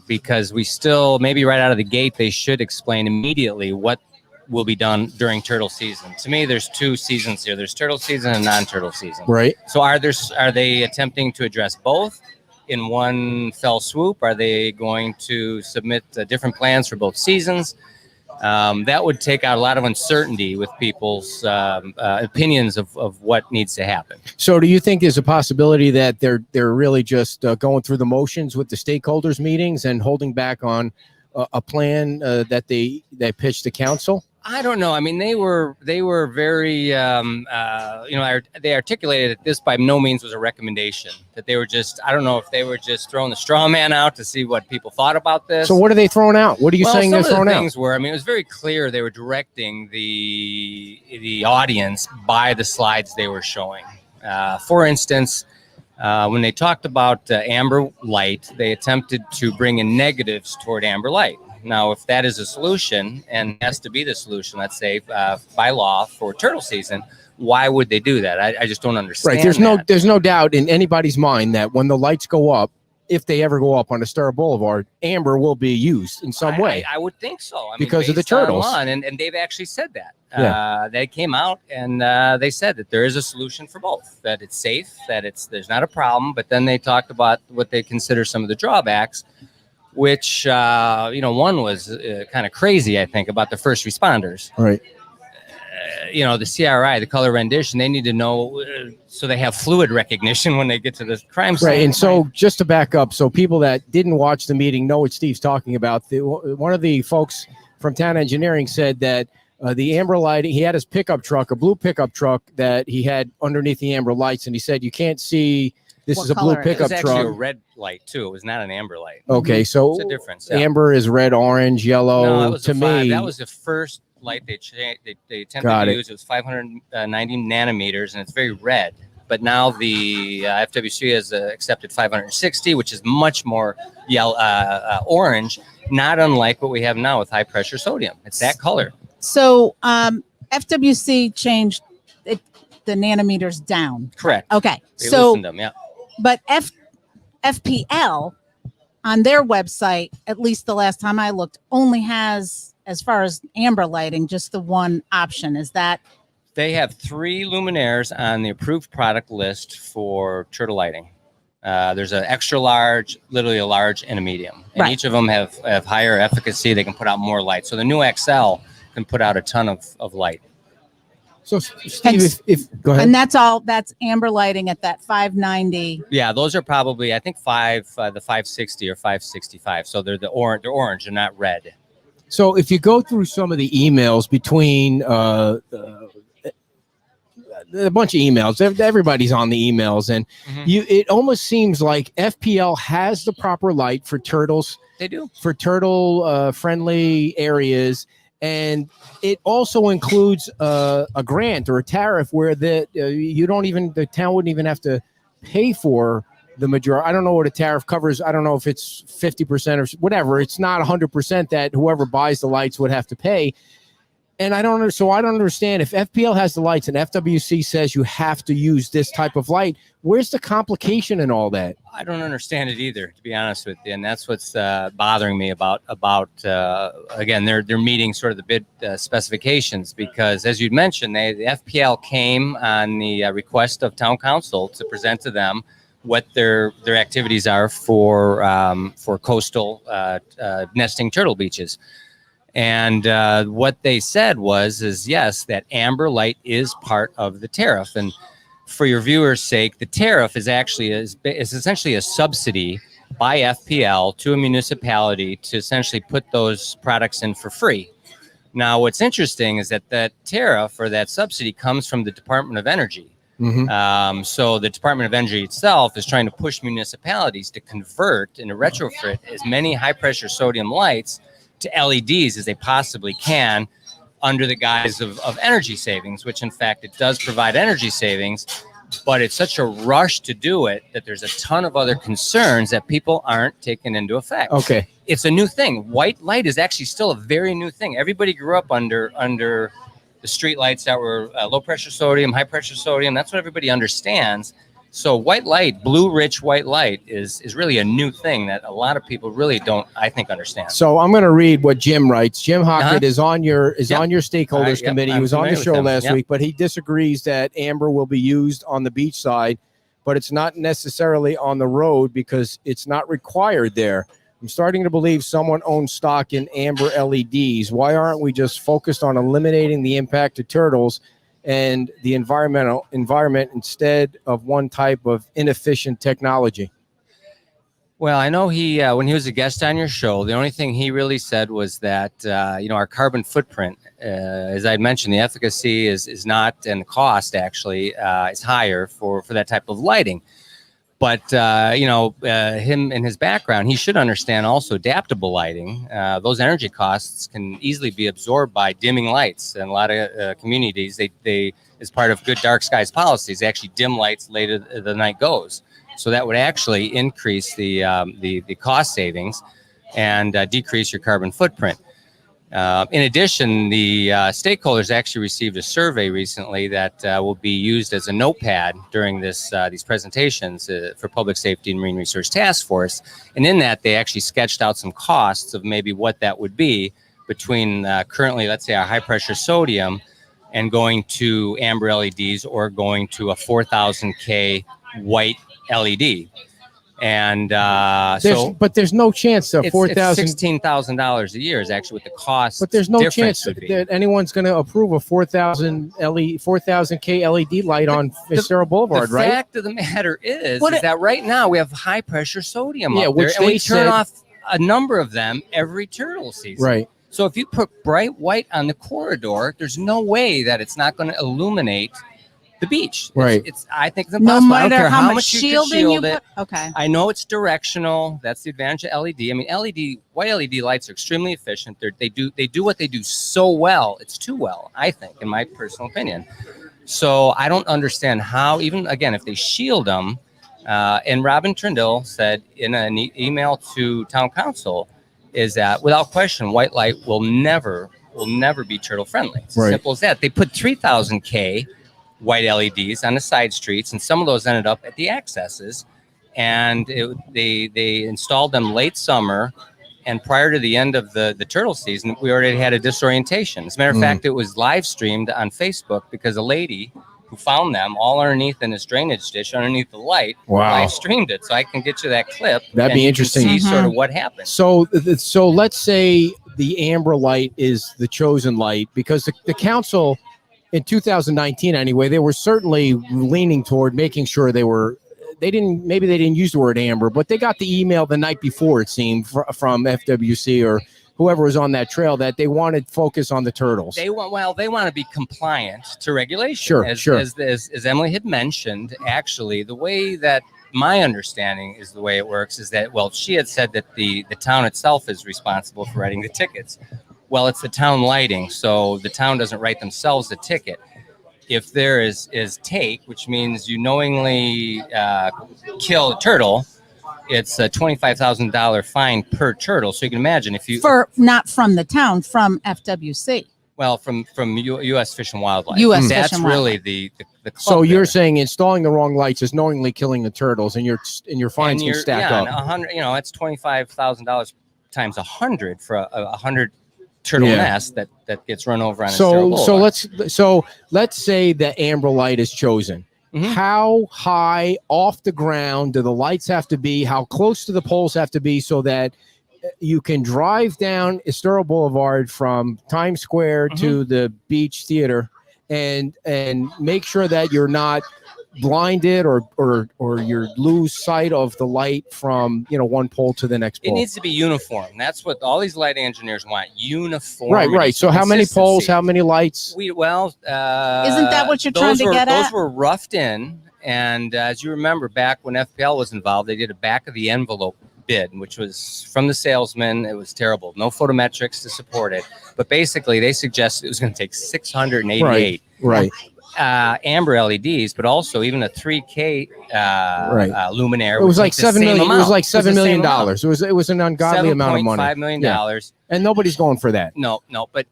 because we still, maybe right out of the gate, they should explain immediately what will be done during turtle season. To me, there's two seasons here. There's turtle season and non-turtle season. Right. So are they attempting to address both in one fell swoop? Are they going to submit different plans for both seasons? That would take out a lot of uncertainty with people's opinions of what needs to happen. So do you think there's a possibility that they're really just going through the motions with the stakeholders meetings and holding back on a plan that they pitched to council? I don't know. I mean, they were very, they articulated that this by no means was a recommendation, that they were just, I don't know if they were just throwing the straw man out to see what people thought about this. So what are they throwing out? What are you saying they're throwing out? Things were, I mean, it was very clear they were directing the audience by the slides they were showing. For instance, When they talked about amber light, they attempted to bring in negatives toward amber light. Now, if that is a solution and has to be the solution, let's say by law for turtle season, why would they do that? I just don't understand. Right. There's no doubt in anybody's mind that when the lights go up, if they ever go up on Astoria Boulevard, amber will be used in some way. I would think so. Because of the based on turtles. law, and they've actually said that. Yeah. They came out and they said that there is a solution for both, that it's safe, that there's not a problem. But then they talked about what they consider some of the drawbacks, which, one was kind of crazy, I think, about the first responders. Right. The CRI, the color rendition, they need to know so they have fluid recognition when they get to the crime scene. Right. And so just to back up, so people that didn't watch the meeting know what Steve's talking about. One of the folks from Town Engineering said that the amber lighting, he had his pickup truck, a blue pickup truck that he had underneath the amber lights. And he said, you can't see, this is a blue pickup It was actually truck. a red light, too. It was not an amber light. Okay. So It's a difference. Yeah. amber is red, orange, yellow. No, that was to me. that was the first light they attempted Got to it. use. It was 590 nanometers, and it's very red. But now the FWC has accepted 560, which is much more yellow, orange, not unlike what we have now with high pressure sodium. It's that color. So FWC changed the nanometers down. Correct. Okay. They So, loosened them, yeah. but FPL on their website, at least the last time I looked, only has, as far as amber lighting, just the one option. Is that? They have 3 luminaires on the approved product list for turtle lighting. There's an extra large, literally a large, and a medium. And Right. each of them have higher efficacy. They can put out more light. So the new XL can put out a ton of light. So Steve, if go ahead. And that's amber lighting at that 590. Yeah, those are probably, I think, the 560 or 565. So they're they're orange, they're not red. So if you go through some of the emails between a bunch of emails, everybody's on the emails, and it almost seems like FPL has the proper light for turtles. They do. For turtle friendly areas. And it also includes a grant or a tariff where the town wouldn't even have to pay for the majority. I don't know what a tariff covers. I don't know if it's 50% or whatever. It's not 100% that whoever buys the lights would have to pay. And I don't understand if FPL has the lights and FWC says you have to use this type of light. Where's the complication in all that? I don't understand it either, to be honest with you. And that's what's bothering me about again, they're meeting sort of the bid specifications, because as you'd mentioned, the FPL came on the request of town council to present to them what their activities are for coastal nesting turtle beaches. And what they said is yes, that amber light is part of the tariff. And for your viewers' sake, the tariff is actually is essentially a subsidy by FPL to a municipality to essentially put those products in for free. Now, what's interesting is that tariff or that subsidy comes from the Department of Energy. So the Department of Energy itself is trying to push municipalities to convert and to retrofit as many high pressure sodium lights to LEDs as they possibly can under the guise of energy savings, which in fact it does provide energy savings, but it's such a rush to do it that there's a ton of other concerns that people aren't taking into effect. Okay. It's a new thing. White light is actually still a very new thing. Everybody grew up under the street lights that were low pressure sodium, high pressure sodium. That's what everybody understands. So white light, blue rich white light is really a new thing that a lot of people really don't, I think, understand. So I'm going to read what Jim writes. Jim Hockett is on your stakeholders committee. He was on the show last week, but he disagrees that amber will be used on the beach side, but it's not necessarily on the road because it's not required there. I'm starting to believe someone owns stock in amber LEDs. Why aren't we just focused on eliminating the impact to turtles and the environment instead of one type of inefficient technology? Well, I know he when he was a guest on your show, the only thing he really said was that our carbon footprint, as I mentioned, the efficacy is not, and the cost actually is higher for that type of lighting. But him and his background, he should understand also adaptable lighting. Those energy costs can easily be absorbed by dimming lights. And a lot of communities, they as part of good dark skies policies, they actually dim lights later the night goes. So that would actually increase the cost savings and decrease your carbon footprint. In addition, the stakeholders actually received a survey recently that will be used as a notepad during these presentations for Public Safety and Marine Research Task Force. And in that, they actually sketched out some costs of maybe what that would be between currently, let's say, our high-pressure sodium and going to amber LEDs or going to a 4,000K white LED. And but there's no chance that $16,000 a year is actually what the cost. But there's no chance that anyone's going to approve a 4,000K LED light on Fitzgerald Boulevard, right? The fact of the matter is that right now we have high pressure sodium up which there, and we turn off a number of them every turtle season. Right. So if you put bright white on the corridor, there's no way that it's not going to illuminate the beach. Right. I think it's impossible. No matter I don't care how much much shielding you it. put. Okay. I know it's directional. That's the advantage of LED. I mean, white LED lights are extremely efficient. They do what they do so well. It's too well, I think, in my personal opinion. So I don't understand how, even again, if they shield them, and Robin Trindle said in an email to town council, is that without question, white light will never be turtle friendly. It's as simple as that. They put 3,000K white LEDs on the side streets, and some of those ended up at the accesses, and they installed them late summer, and prior to the end of the turtle season, we already had a disorientation. As a matter of fact, it was live streamed on Facebook because a lady who found them all underneath in this drainage dish underneath the light live streamed it. So I can get you that clip. That'd be interesting. See sort of what happened. So let's say the amber light is the chosen light, because the council in 2019 anyway, they were certainly leaning toward making sure they didn't use the word amber, but they got the email the night before, it seemed, from FWC or whoever was on that trail, that they wanted focus on the turtles. They want to be compliant to regulation. Sure. As Emily had mentioned, actually, the way that my understanding is the way it works is that, well, she had said that the town itself is responsible for writing the tickets. Well, it's the town lighting, so the town doesn't write themselves a ticket. If there is take, which means you knowingly kill a turtle, it's a $25,000 fine per turtle. So you can imagine if you not from the town, from FWC. Well, from U.S. Fish and Wildlife. That's really the club. So you're saying installing the wrong lights is knowingly killing the turtles, and your fines can stack up. 100. It's $25,000 times 100 for a 100 turtle nest that gets run over on a so let's say the amber light is chosen. How high off the ground do the lights have to be? How close to the poles have to be so that you can drive down Estero Boulevard from Times Square to the Beach Theater and make sure that you're not blinded or you lose sight of the light from one pole to the next pole? It needs to be uniform. That's what all these lighting engineers want. Uniform. Right. So how many poles? How many lights? Isn't that what you're trying to get at? Those were roughed in, and as you remember, back when FPL was involved, they did a back of the envelope bid, which was from the salesman. It was terrible. No photometrics to support it, but basically they suggested it was going to take 688. Right. Amber LEDs, but also even a 3K luminaire. It was like $7 million. It was like $7 million. It was an ungodly amount of money. $7.5 million. And nobody's going for that. No. But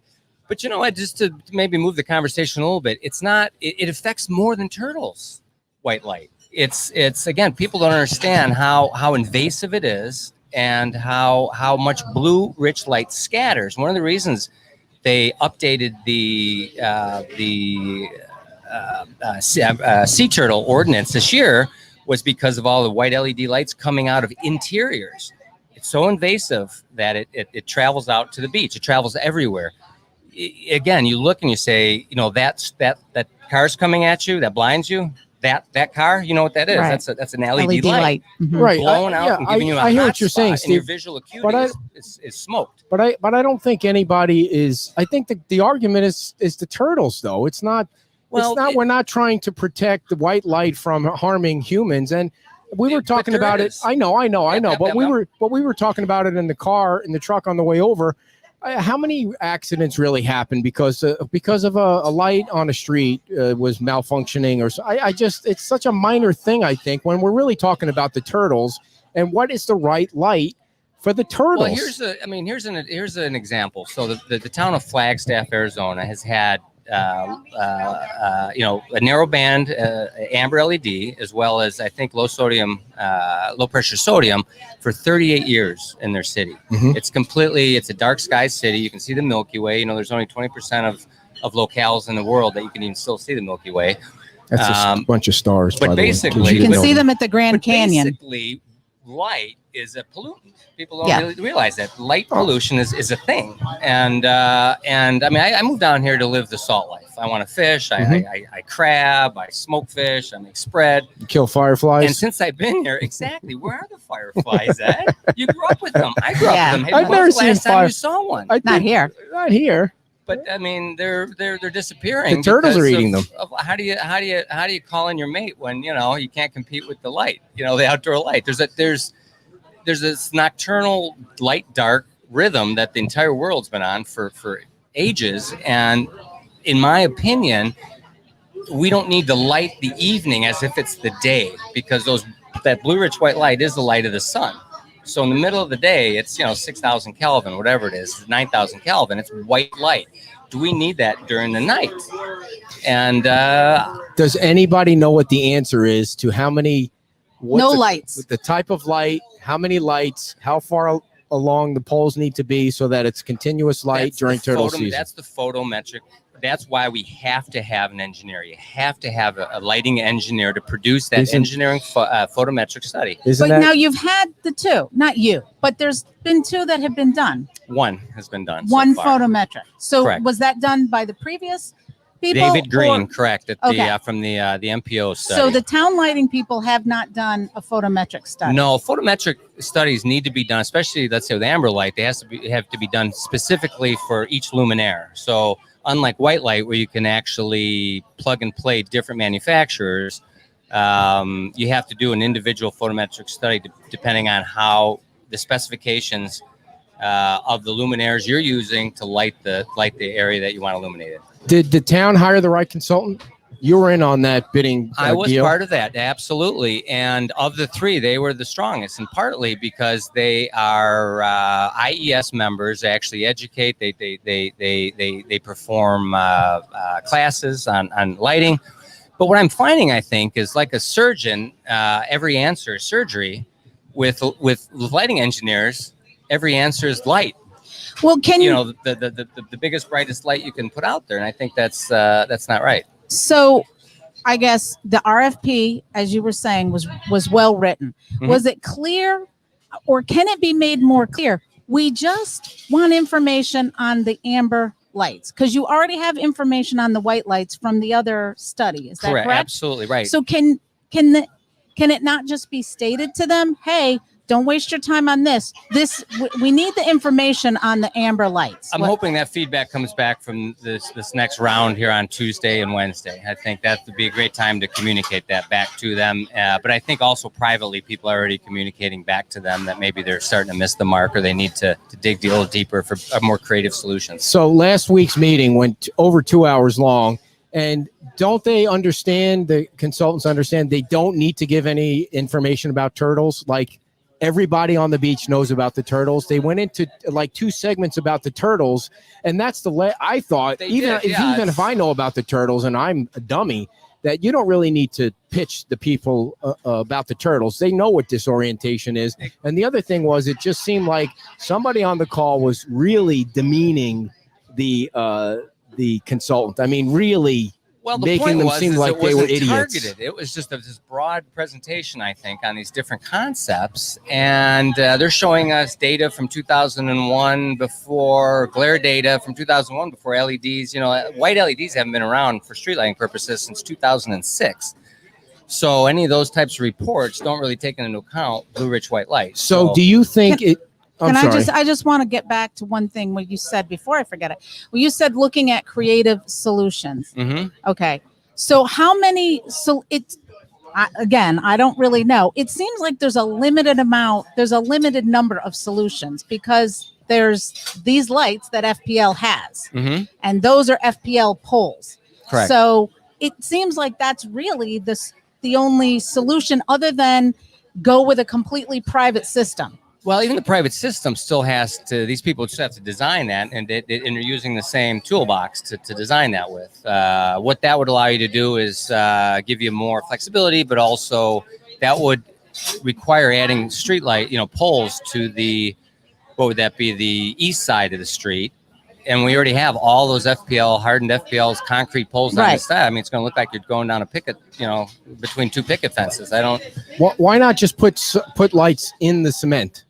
you know what? Just to maybe move the conversation a little bit, it's not. It affects more than turtles. White light. It's again, people don't understand how invasive it is and how much blue rich light scatters. One of the reasons they updated the sea turtle ordinance this year was because of all the white LED lights coming out of interiors. It's so invasive that it travels out to the beach. It travels everywhere. Again, you look and you say, that car's coming at you, that blinds you. That car, you know what that is? Right. That's an LED light. Right, blowing out and giving you a I hear hot what you're saying, spot, and your Steve, visual acuity is smoked. But I don't think anybody is. I think the argument is the turtles, though. It's not. Well, we're not trying to protect the white light from harming humans, and we were talking about it. I know. But we were talking about it in the truck on the way over. How many accidents really happen because of a light on a street was malfunctioning, or so? It's such a minor thing. I think when we're really talking about the turtles and what is the right light for the turtles. Well, here's an example. So the town of Flagstaff, Arizona, has had a narrow band amber LED, as well as I think low pressure sodium for 38 years in their city. Mm-hmm. It's a dark sky city. You can see the Milky Way. There's only 20% of locales in the world that you can even still see the Milky Way. That's a bunch of stars. But by basically, the way. You can see them at the Grand Canyon. Basically, light is a pollutant. People don't really realize that light pollution is a thing. And I mean, I moved down here to live the salt life. I want to fish. I crab. I smoke fish. I make spread. You kill fireflies. And since I've been here, exactly, where are the fireflies at? You grew up with them. I grew up with them. I've never seen last time you saw one. Not here. Not here. But I mean, they're disappearing. The turtles are eating them. How do you call in your mate when you can't compete with the light? The outdoor light. There's this nocturnal light dark rhythm that the entire world's been on for ages, and in my opinion, we don't need to light the evening as if it's the day, because that blue rich white light is the light of the sun. So in the middle of the day, it's 6,000 Kelvin, whatever it is, 9,000 Kelvin. It's white light. Do we need that during the night? And does anybody know what the answer is to how many? Lights. The type of light, how many lights, how far along the poles need to be so that it's continuous light during turtle season. That's the photometric. That's why we have to have an engineer. You have to have a lighting engineer to produce that engineering photometric study. Now you've had the two, not you, but there's been two that have been done. One has been done. One so far. photometric. So Correct. Was that done by the previous people? David Green, correct, from the MPO study. So the town lighting people have not done a photometric study. No, photometric studies need to be done, especially let's say with amber light. They have to be done specifically for each luminaire. So unlike white light, where you can actually plug and play different manufacturers, you have to do an individual photometric study depending on how the specifications of the luminaires you're using to light the area that you want illuminated. Did the town hire the right consultant? You were in on that bidding I was deal. part of that, absolutely. And of the three, they were the strongest, and partly because they are IES members. They actually educate. They perform classes on lighting. But what I'm finding, I think, is like a surgeon, every answer is surgery. With lighting engineers, every answer is light. Well, the biggest, brightest light you can put out there, and I think that's not right. So, I guess the RFP, as you were saying, was well written. Mm-hmm. Was it clear, or can it be made more clear? We just want information on the amber lights, because you already have information on the white lights from the other study. Is that correct? Absolutely right. So can it not just be stated to them, hey, don't waste your time on this. We need the information on the amber lights. I'm hoping that feedback comes back from this next round here on Tuesday and Wednesday. I think that would be a great time to communicate that back to them. But I think also privately, people are already communicating back to them that maybe they're starting to miss the mark, or they need to dig a little deeper for more creative solutions. So last week's meeting went over 2 hours long. And don't they understand, the consultants understand, they don't need to give any information about turtles? Like, everybody on the beach knows about the turtles. They went into like 2 segments about the turtles, and that's I thought, even if I know about the turtles and I'm a dummy, that you don't really need to pitch the people about the turtles. They know what disorientation is. And the other thing was, it just seemed like somebody on the call was really demeaning the consultant. I mean, really. Well, the making point them was, seem like they were idiots. Targeted. It was just this broad presentation, I think, on these different concepts. And they're showing us data from 2001 before, glare data from 2001 before LEDs. White LEDs haven't been around for street lighting purposes since 2006. So any of those types of reports don't really take into account blue rich white light. So do you think I just want to get back to one thing what you said before I forget it. Well, you said looking at creative solutions. Mm-hmm. Okay. So how many, I don't really know. It seems like there's a limited number of solutions, because there's these lights that FPL has, Mm-hmm. and those are FPL poles. Correct. So it seems like that's really the only solution other than go with a completely private system. Well, even the private system still has to. These people just have to design that, and they're using the same toolbox to design that with. What that would allow you to do is give you more flexibility, but also that would require adding street light, poles to the, what would that be, the east side of the street. And we already have all those hardened FPLs, concrete poles on the side. I mean, it's going to look like you're going down a picket, between two picket fences. Why not just put lights in the cement?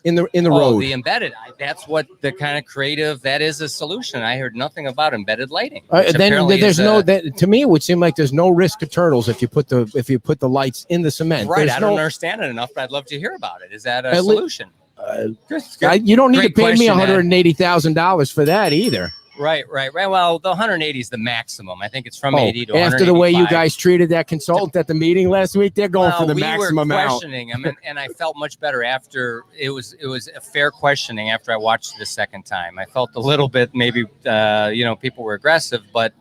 In the road. The embedded. That's what the kind of creative. That is a solution. I heard nothing about embedded lighting. Then there's to me, it would seem like there's no risk to turtles if you put the lights in the cement. Right. I don't understand it enough, but I'd love to hear about it. Is that a solution? You don't need to pay me question, $180,000 for that either. Right. Well, the 180 is the maximum. I think it's from 80 to 185. After the way you guys treated that consultant at the meeting last week, they're going for the maximum amount. We were questioning him, and I felt much better after. It was a fair questioning after I watched it the second time. I felt a little bit maybe people were aggressive, but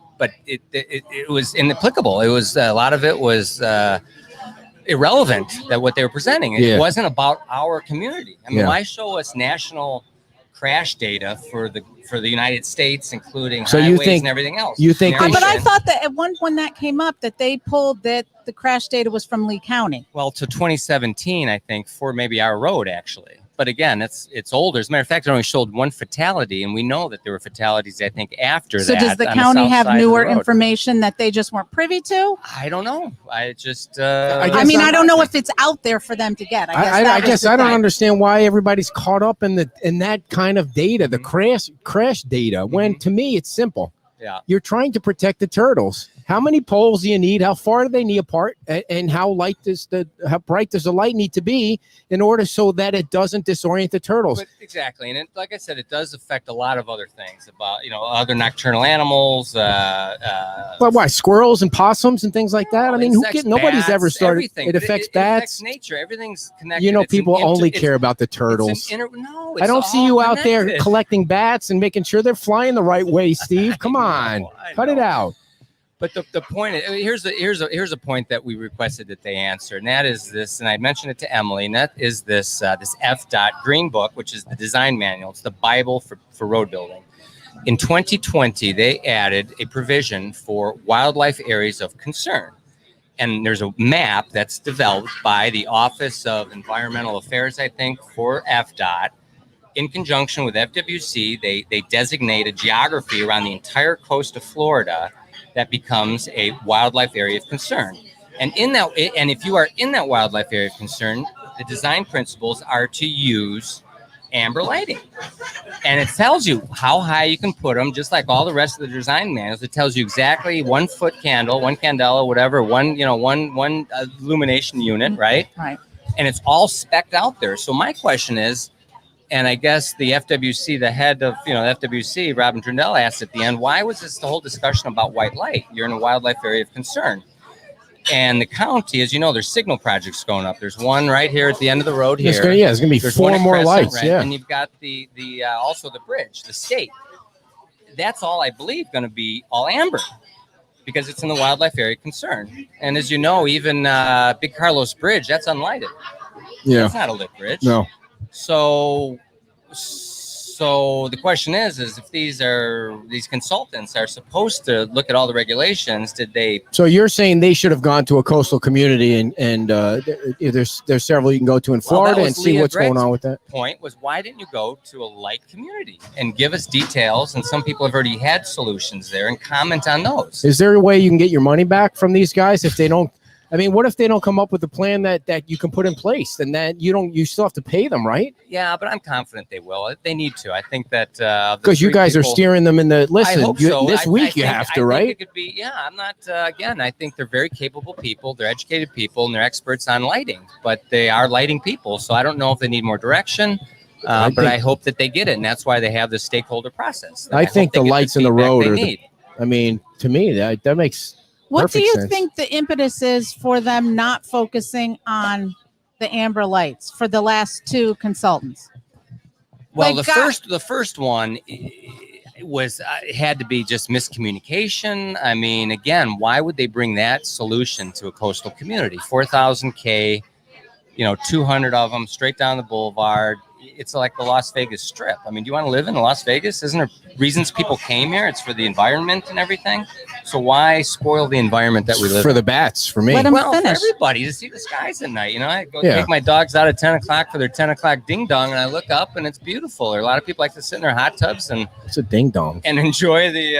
it was inapplicable. It was a lot of it was irrelevant that what they were presenting. It wasn't about our community. I mean, why show us national crash data for the United States, including highways and everything else? You think? But I thought that at one point that came up that they pulled that the crash data was from Lee County. Well, to 2017, I think, for maybe our road actually. But again, it's older. As a matter of fact, it only showed one fatality, and we know that there were fatalities, I think, after that. So does the county have newer information that they just weren't privy to? I don't know. I just. I don't know if it's out there for them to get. I guess I don't understand why everybody's caught up in that kind of data, the crash data. When to me it's simple. Yeah. You're trying to protect the turtles. How many poles do you need? How far do they need apart? And how bright does the light need to be in order so that it doesn't disorient the turtles? But exactly, and like I said, it does affect a lot of other things about other nocturnal animals. But why squirrels and possums and things like that? I mean, nobody's bats, ever started. Everything. It affects it bats. Affects nature. Everything's connected. People only care about the turtles. I don't see you out there collecting bats and making sure they're flying the right way, Steve. Come on, cut it out. But the point is, here's a point that we requested that they answer, and that is this, and I mentioned it to Emily, and that is this FDOT Green Book, which is the design manual. It's the Bible for road building. In 2020, they added a provision for wildlife areas of concern, and there's a map that's developed by the Office of Environmental Affairs, I think, for FDOT. In conjunction with FWC, they designate a geography around the entire coast of Florida that becomes a wildlife area of concern. And if you are in that wildlife area of concern, the design principles are to use amber lighting. And it tells you how high you can put them, just like all the rest of the design manuals. It tells you exactly 1 foot candle, 1 candela, whatever, one illumination unit, right? Right. And it's all spec'd out there. So my question is, and I guess the FWC, the head of FWC, Robin Trundell, asked at the end, why was this the whole discussion about white light? You're in a wildlife area of concern. And the county, as you know, there's signal projects going up. There's one right here at the end of the road here. There's going to be 4 more lights. Right? Yeah. And you've got the also the bridge, the state. That's all, I believe, going to be all amber because it's in the wildlife area of concern. And as you know, even Big Carlos Bridge, that's unlighted. Yeah. It's not a lit bridge. No. So the question is if these consultants are supposed to look at all the regulations, did they? So you're saying they should have gone to a coastal community and there's several you can go to in Florida and see what's going on with that. Point was, why didn't you go to a light community and give us details? And some people have already had solutions there and comment on those. Is there a way you can get your money back from these guys if they don't? I mean, what if they don't come up with a plan that you can put in place? Then that you still have to pay them, right? Yeah, but I'm confident they will. They need to. I think that because you guys are steering them in the listen. I hope so. This week you have to, right? It could be. Yeah, I'm not. Again, I think they're very capable people. They're educated people, and they're experts on lighting. But they are lighting people, so I don't know if they need more direction. But I hope that they get it, and that's why they have the stakeholder process. I think the lights in the road are. I mean, to me, that makes. What do you think the impetus is for them not focusing on the amber lights for the last 2 consultants? Well, Like, the first one was it had to be just miscommunication. I mean, again, why would they bring that solution to a coastal community? 4,000 K, 200 of them straight down the boulevard. It's like the Las Vegas Strip. I mean, do you want to live in Las Vegas? Isn't there reasons people came here? It's for the environment and everything. So why spoil the environment that we live for in? the bats, for me. Let 'em Well, for finish. everybody to see the skies at night. I go Yeah. take my dogs out at 10 o'clock for their 10 o'clock ding dong, and I look up and it's beautiful. There are a lot of people like to sit in their hot tubs and It's a ding dong. enjoy the,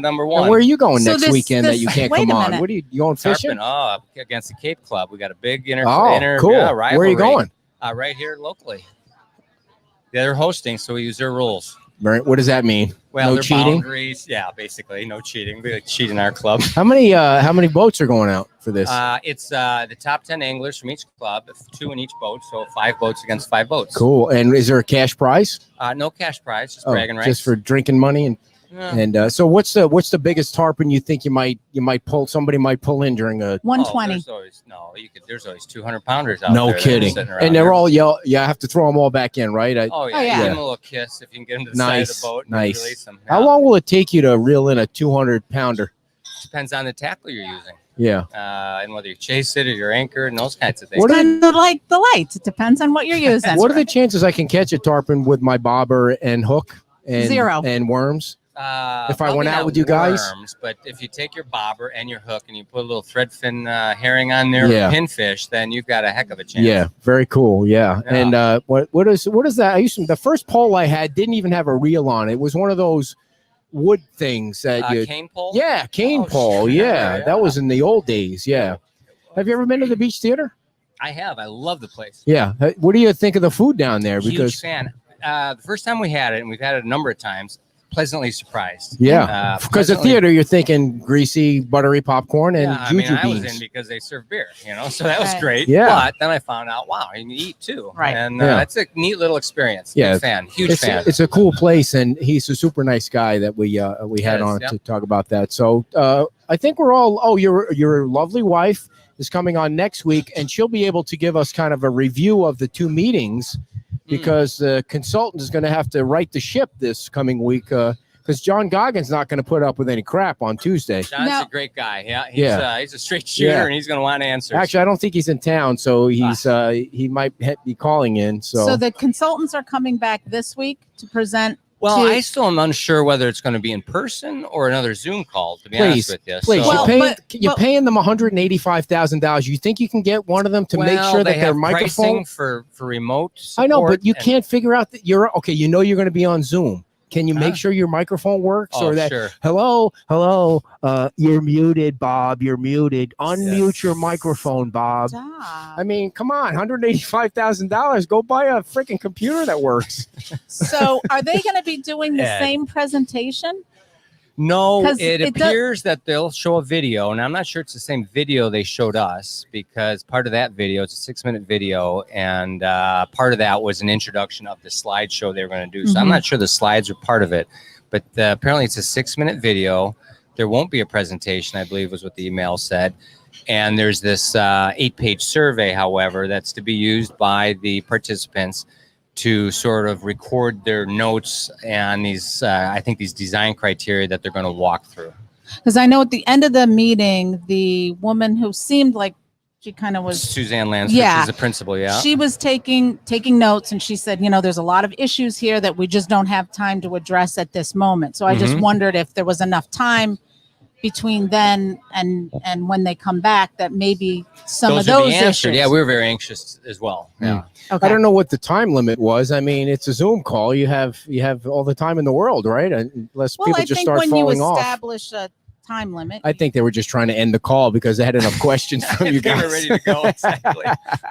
number one. And where are you going So next this- weekend that this- you can't wait come a on? minute. What are you going fishing? Tarpon, up against the Cape Club. We got a big inter Cool. yeah, Where are you rivalry, going? right here locally. They're hosting, so we use their rules. Right. What does that mean? Well, No their cheating? boundaries. Yeah, basically, no cheating. We like cheat in our club. How many boats are going out for this? It's the top 10 anglers from each club, 2 in each boat, so 5 boats against 5 boats. Cool. And is there a cash prize? No cash prize, just bragging rights. Just for drinking money and Yeah. and so what's the biggest tarpon you think you might pull? Somebody might pull in during a 120. There's always 200 pounders out no there. that are kidding. sitting around And they're here. all you have to throw them all back in, right? Oh yeah, Oh, yeah. Give them a little kiss if you can get them to the side of Nice, the boat. And nice. Release them. How long will it take you to reel in a 200-pounder? Depends on the tackle you're using, Yeah. and whether you chase it or you're anchored and those kinds of things. What are Kind of like the lights. It depends on what you're using. What are the chances I can catch a tarpon with my bobber and hook and 0 and worms? If I Probably went out not with you guys? worms, but if you take your bobber and your hook and you put a little threadfin herring on there, Yeah. pinfish, then you've got a heck of a chance. Yeah, very cool. Yeah. Yeah. And what is that? The first pole I had didn't even have a reel on it. It was one of those wood things that you cane pole. Yeah, cane Oh, pole. sure, Yeah, yeah. that was in the old days. Yeah. Have you ever been to the Beach Theater? I have. I love the place. Yeah. What do you think of the food down there? Huge Because fan. The first time we had it, and we've had it a number of times, pleasantly surprised. yeah, because the pleasantly- theater you're thinking greasy, buttery popcorn and Yeah, I mean, juju I was beans. in because they serve beer, so that was Right. great. Yeah. But then I found out, wow, you can eat too. Right. And Yeah. it's a neat little experience. Yeah. Big fan. Huge it's, fan. it's a cool place, and he's a super nice guy that we had Yes, on yep. to talk about that. So I think we're all. Oh, your lovely wife is coming on next week, and she'll be able to give us kind of a review of the 2 meetings because the consultant is going to have to right the ship this coming week. Because John Goggins not going to put up with any crap on Tuesday. John's No. a great guy. Yeah. He's a straight shooter, Yeah. and he's going to want answers. Actually, I don't think he's in town, so he might be calling in. So the consultants are coming back this week to present. well, to- I still am unsure whether it's going to be in person or another Zoom call, to be honest with you. Please, So- Well, you're paying them $185,000. You think you can get one of them to make Well, sure they that their have microphone? pricing for remote I know, support but you and- can't figure out that you're okay. You know you're going to be on Zoom. Can you make Huh? sure your microphone works Oh, or that? sure. Hello, you're muted, Bob. You're muted. Unmute your microphone, Bob. Stop. I mean, come on, $185,000. Go buy a freaking computer that works. So are they going to be doing the Ed. same presentation? No, 'Cause it it does- appears that they'll show a video, and I'm not sure it's the same video they showed us because part of that video, it's a 6-minute video, and part of that was an introduction of the slideshow they were going to do. So I'm Mhm. not sure the slides are part of it, but apparently it's a 6-minute video. There won't be a presentation, I believe was what the email said. And there's this 8-page survey, however, that's to be used by the participants to sort of record their notes and these, I think, these design criteria that they're going to walk through. Because I know at the end of the meeting, the woman who seemed like she kind of was, Suzanne Lansford, Yeah. she's the principal, yeah. she was taking notes, and she said, there's a lot of issues here that we just don't have time to address at this moment. So I just Mhm. wondered if there was enough time between then and when they come back that maybe some of would those be answered. issues. Yeah, we were very anxious as well. Yeah. Okay. I don't know what the time limit was. I mean, it's a Zoom call. You have all the time in the world, right? Unless Well, people I just think start when you falling off. establish a time limit, I think they were just trying to end the call because they had enough questions from you They guys. were ready to go, exactly.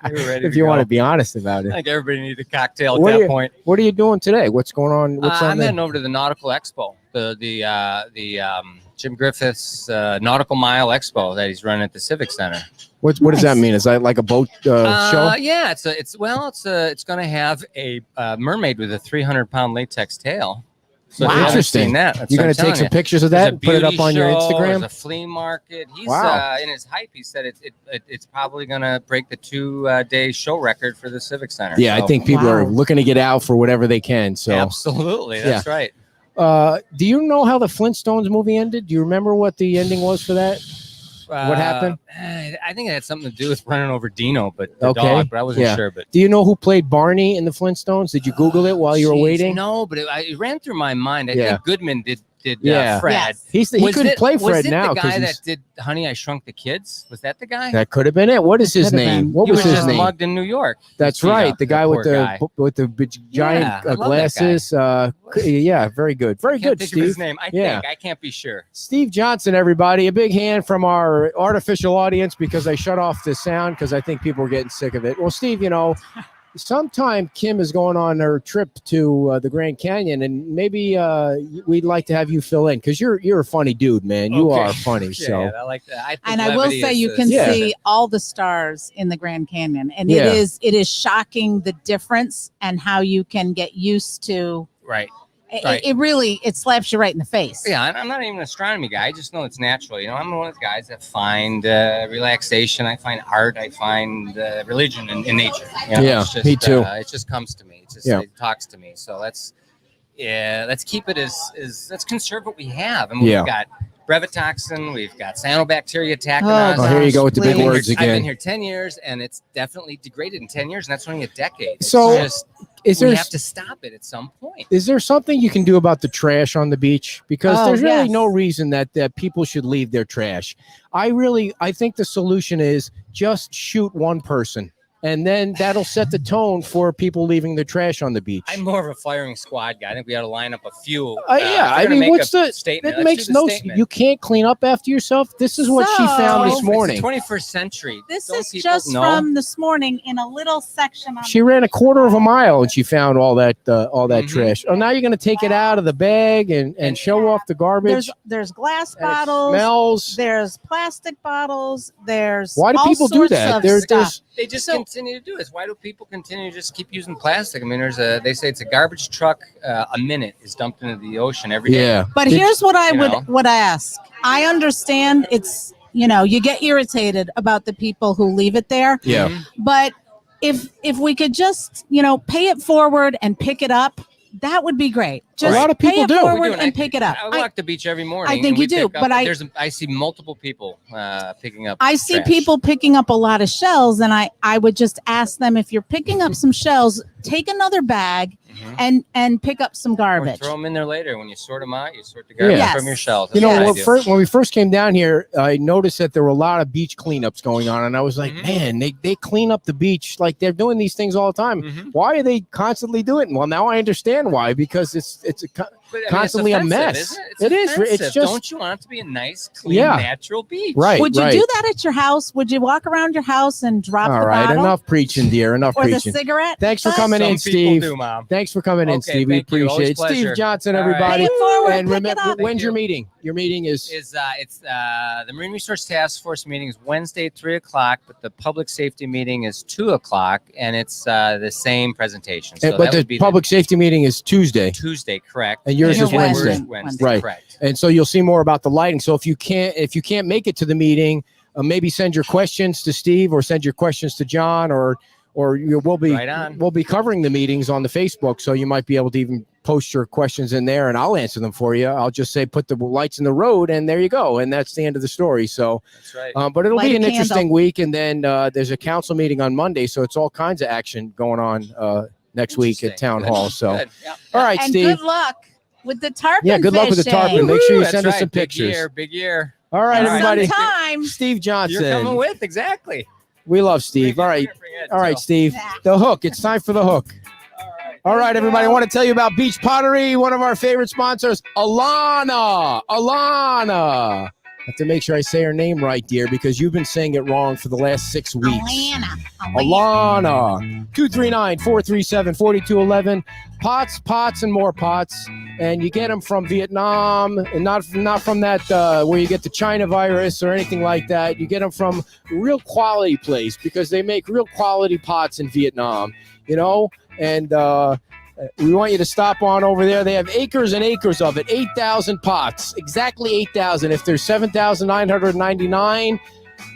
They were ready if to you go. want to be honest about I it. think everybody needed a cocktail at What do that you- point. What are you doing today? What's going on? What's on I'm there? heading over to the Nautical Expo, the Jim Griffith's Nautical Mile Expo that he's running at the Civic Center. What does that Nice. mean? Is that like a boat show? Yeah, it's going to have a mermaid with a 300-pound latex tail. So if you haven't seen that, that's You're what going I'm to take telling some you. pictures of There's that a and put it up beauty on your show, Instagram? There's a flea market. He's Wow. in his hype. He said it's probably going to break the 2-day show record for the Civic Center. Yeah, So- I think people are looking to get out for whatever they can. So Absolutely, that's right. Do you know how the Flintstones movie ended? Do you remember what the ending was for that? What happened? I think it had something to do with running over Dino, but the Okay. dog. But I wasn't Yeah. sure. But Do you know who played Barney in the Flintstones? Did you Google it while you were Jeez, waiting? No, but it ran through my mind. I Yeah. think Goodman did Yeah. Fred. Yes. He Was couldn't it- play was Fred it now the because guy that did Honey, I Shrunk the Kids? Was that the guy? that could have been it. What is his could have name? been. What He was his just name? mugged in New York. That's Beat right. up, The guy poor with the giant Yeah, I love that guy. glasses. Yeah, very good. Very I can't good, think of his Steve. name. I Yeah. think I can't be sure. Steve Johnson, everybody. A big hand from our artificial audience because I shut off the sound because I think people are getting sick of it. Well, Steve, sometime Kim is going on her trip to the Grand Canyon, and maybe we'd like to have you fill in because you're a funny dude, man. You Okay. are funny. Yeah, So I like that. I think And I will levity say is you the can secret. see all the stars in the Grand Canyon, and Yeah. it is shocking the difference and how you can get used to. Right. It, Right. it really it slaps you right in the face. Yeah, I'm not even an astronomy guy. I just know it's natural. I'm one of the guys that find relaxation. I find art. I find religion in nature. Yeah, it's just, me too. It just comes to me. It just Yeah. it talks to me. So let's keep it as let's conserve what we have. And Yeah. we've got brevetoxin. We've got cyanobacteria attacking Oh, us. here you go with the I've big been words here- I've again. been here 10 years, and it's definitely degraded in 10 years, and that's only a decade. It's So, just, Is we there have to stop it at some point. is there something you can do about the trash on the beach? Because Oh, there's really yes. no reason that people should leave their trash. I think the solution is just shoot one person, and then that'll set the tone for people leaving their trash on the beach. I'm more of a firing squad guy. I think we ought to line up a few. Yeah, if we're I gonna mean, make what's a the statement? that Let's makes do the no. statement. You can't clean up after yourself. This is what she found So- this morning. It's the 21st century. This Don't is people just know? from this morning in a little section. On She ran a quarter of a mile and she found all that Mhm. trash. Oh, now you're going to take it out of the bag and show off the garbage. there's glass And it bottles. smells. There's plastic bottles. There's Why do all people do sorts that? of There's stuff. They just So- continue to do this. Why do people continue to just keep using plastic? I mean, they say it's a garbage truck a minute is dumped into the ocean every day. yeah. But Did- here's what I you know? would ask. I understand it's you get irritated about the people who leave it there, yeah. Mhm. but if we could just pay it forward and pick it up, that would be great. Just lot of people pay it do. We do, forward and and pick it up. I walk the beach every morning. I think and we you do, pick up- but I see multiple people picking up. I see trash. people picking up a lot of shells, and I would just ask them, if you're picking up some shells, take another bag Mhm. and pick up some Or garbage. throw them in there later. When you sort them out, you sort the garbage Yes. from your shelves. You know, That's what I do. when we first came down here, I noticed that there were a lot of beach cleanups going on, and I was like, Mhm. man, they clean up the beach like they're doing these things all the time. Mhm. Why are they constantly doing it? Well, now I understand why, because it's But, I mean, constantly it's a offensive, mess. isn't it? It is. It's offensive. just- Don't you want it to be a nice, clean, Yeah. natural beach? right. Would you right. do that at your house? Would you walk around your house and drop All the right, bottle enough preaching, dear. Enough or the preaching. cigarette? Thanks for But- coming in, Some people Steve. do, Mom. Thanks for coming in, Okay, Steve. We thank you. Always appreciate it. pleasure. Steve Johnson, All right. everybody. Pay it forward, And pick remember, it up. when's Thank your you. meeting? Your meeting is It's the Marine Resource Task Force meeting is Wednesday at 3:00, but the public safety meeting is 2:00, and it's the same presentation. So but that the would be public safety meeting is Tuesday, Tuesday, correct? and yours And is your Wednesday. Wednesday. Right. Correct. And so you'll see more about the lighting. So if you can't make it to the meeting, maybe send your questions to Steve or send your questions to John, or we'll be Right on. we'll be covering the meetings on the Facebook. So you might be able to even post your questions in there, and I'll answer them for you. I'll just say put the lights in the road, and there you go, and that's the end of the story. So, That's right. but it'll Light be a an candle. interesting week, and then there's a council meeting on Monday, so it's all kinds of action going on next week at Interesting. Town Good. Hall. So, Good. Yeah. all right, And Steve. good luck with the tarpon Yeah, good luck with the fishing. tarpon. Make sure you That's send us right. some Big pictures. year, big year. All right, All right. everybody. Sometime. Steve Johnson. You're coming with exactly. We love Steve. All right. All right, Steve. The hook. It's time for the hook. All right, everybody. I want to tell you about Beach Pottery, one of our favorite sponsors, Alana. Alana. I have to make sure I say her name right, dear, because you've been saying it wrong for the last 6 weeks. Alana. 239-437-4211. Pots, and more pots. And you get them from Vietnam, and not from that where you get the China virus or anything like that. You get them from a real quality place because they make real quality pots in Vietnam, and We want you to stop on over there. They have acres and acres of it. 8,000 pots. Exactly 8,000. If there's 7,999,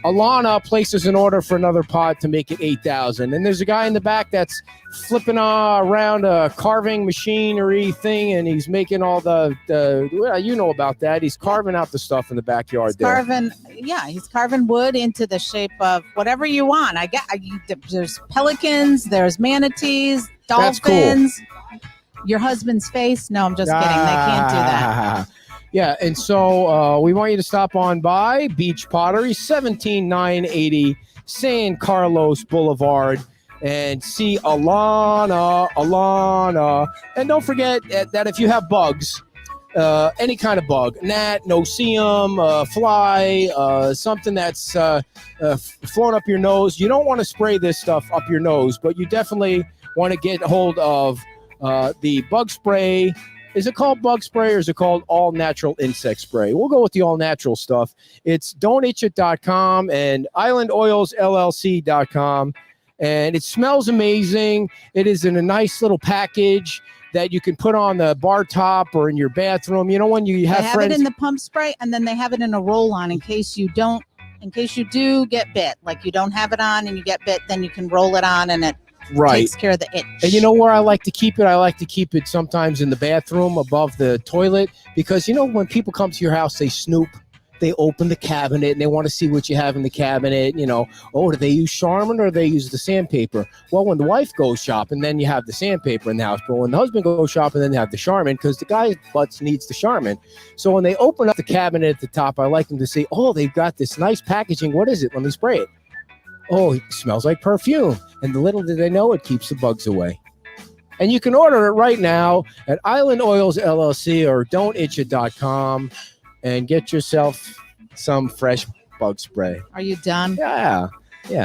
Alana places an order for another pot to make it 8,000. And there's a guy in the back that's flipping around a carving machinery thing, and he's making all well, you know about that. He's carving out the stuff in the backyard there. He's carving wood into the shape of whatever you want. There's pelicans, there's manatees, dolphins. That's cool. Your husband's face? No, I'm just kidding. They can't do that. Yeah, and so we want you to stop on by Beach Pottery, 17980 San Carlos Boulevard, and see Alana. And don't forget that if you have bugs, any kind of bug, gnat, no-see-um, fly, something that's flown up your nose, you don't want to spray this stuff up your nose, but you definitely want to get hold of the bug spray. Is it called bug spray or is it called all natural insect spray? We'll go with the all natural stuff. It's don'titchit.com and islandoilsllc.com. And it smells amazing. It is in a nice little package that you can put on the bar top or in your bathroom. You know, when you have friends. They have it in the pump spray, and then they have it in a roll-on in case you do get bit. Like you don't have it on and you get bit, then you can roll it on and it takes care of the itch. And you know where I like to keep it? I like to keep it sometimes in the bathroom above the toilet because, you know, when people come to your house, they snoop. They open the cabinet and they want to see what you have in the cabinet. You know, do they use Charmin or do they use the sandpaper? Well, when the wife goes shopping, then you have the sandpaper in the house. But when the husband goes shopping, then they have the Charmin because the guy's butts needs the Charmin. So when they open up the cabinet at the top, I like them to say, they've got this nice packaging. What is it? Let me spray it. Oh, it smells like perfume. And the little did they know, it keeps the bugs away. And you can order it right now at Island Oils LLC or don'titchit.com and get yourself some fresh bug spray. Are you done? Yeah.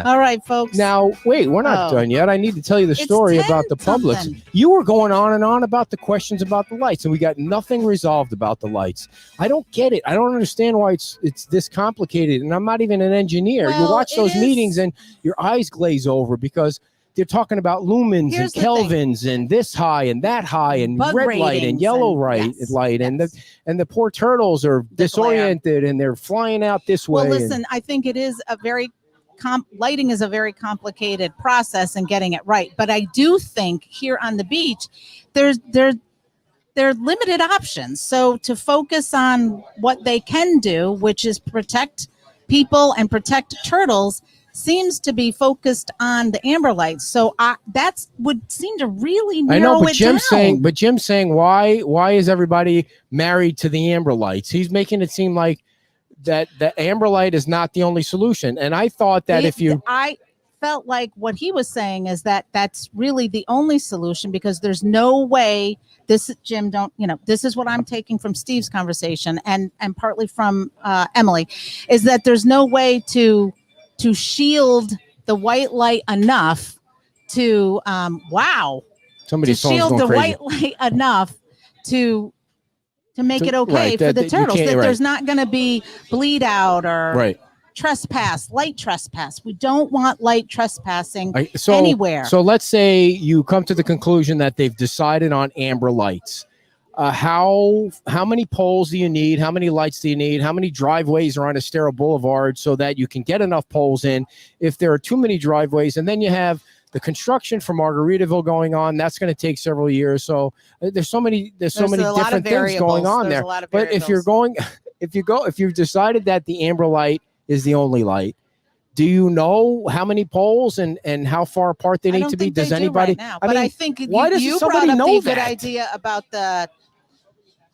All right, folks. Now, wait, we're not done yet. I need to tell you the story about the Publix. You were going on and on about the questions about the lights, and we got nothing resolved about the lights. I don't get it. I don't understand why it's this complicated, and I'm not even an engineer. You watch those meetings, and your eyes glaze over because they're talking about lumens and kelvins and this high and that high and bug red light and yellow light, and the poor turtles are disoriented and they're flying out this way. Well, listen, I think it is a very lighting is a very complicated process in getting it right. But I do think here on the beach, there are limited options. So to focus on what they can do, which is protect people and protect turtles, seems to be focused on the amber lights. So that would seem to really narrow it down. Jim's saying, why is everybody married to the amber lights? He's making it seem like that amber light is not the only solution. And I thought that I felt like what he was saying is that that's really the only solution because there's no way this is what I'm taking from Steve's conversation and partly from Emily is that there's no way to shield the white light enough to shield the white light enough to make it okay for the turtles. That there's not going to be bleed out or light trespass. We don't want light trespassing anywhere. So let's say you come to the conclusion that they've decided on amber lights. How many poles do you need? How many lights do you need? How many driveways are on Estero Boulevard so that you can get enough poles in? If there are too many driveways, and then you have the construction for Margaritaville going on, that's going to take several years. So there's so many different things going on there. But if you've decided that the amber light is the only light, do you know how many poles and how far apart they need to be? Does anybody? I think why doesn't somebody know that? Good idea about the.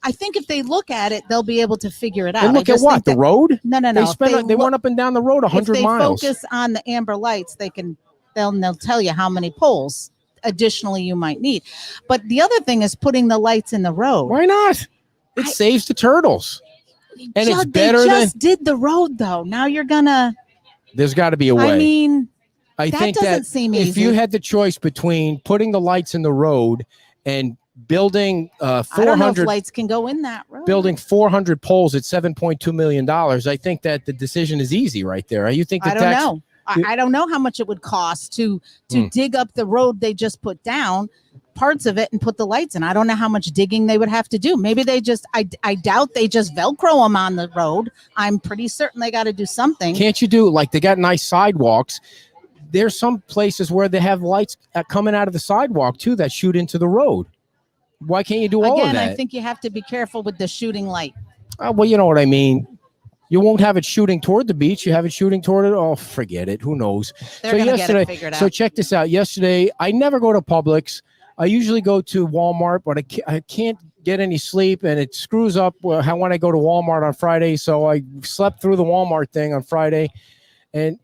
I think if they look at it, they'll be able to figure it out. And look at what? The road? No. They went up and down the road 100 miles. If they focus on the amber lights, they'll tell you how many poles additionally you might need. But the other thing is putting the lights in the road. Why not? It saves the turtles. And it's better They just did the road, though. Now you're going to... There's got to be a way. I mean, I think doesn't seem easy. If you had the choice between putting the lights in the road and building 400 I don't know if lights can go in that road. Building 400 poles at $7.2 million, I think that the decision is easy right there. You think I don't know. I don't know how much it would cost to dig up the road they just put down, parts of it and put the lights in. I don't know how much digging they would have to do. Maybe they just, I doubt they just Velcro them on the road. I'm pretty certain they got to do something. Can't you do, like, they got nice sidewalks. There's some places where they have lights coming out of the sidewalk too that shoot into the road. Why can't you do all of that? Again, I think you have to be careful with the shooting light. Well, you know what I mean. You won't have it shooting toward the beach. You have it shooting toward it. Oh, forget it. Who knows? They're going to get it figured out. So check this out. Yesterday, I never go to Publix. I usually go to Walmart, but I can't get any sleep, and it screws up when I go to Walmart on Friday. So I slept through the Walmart thing on Friday, and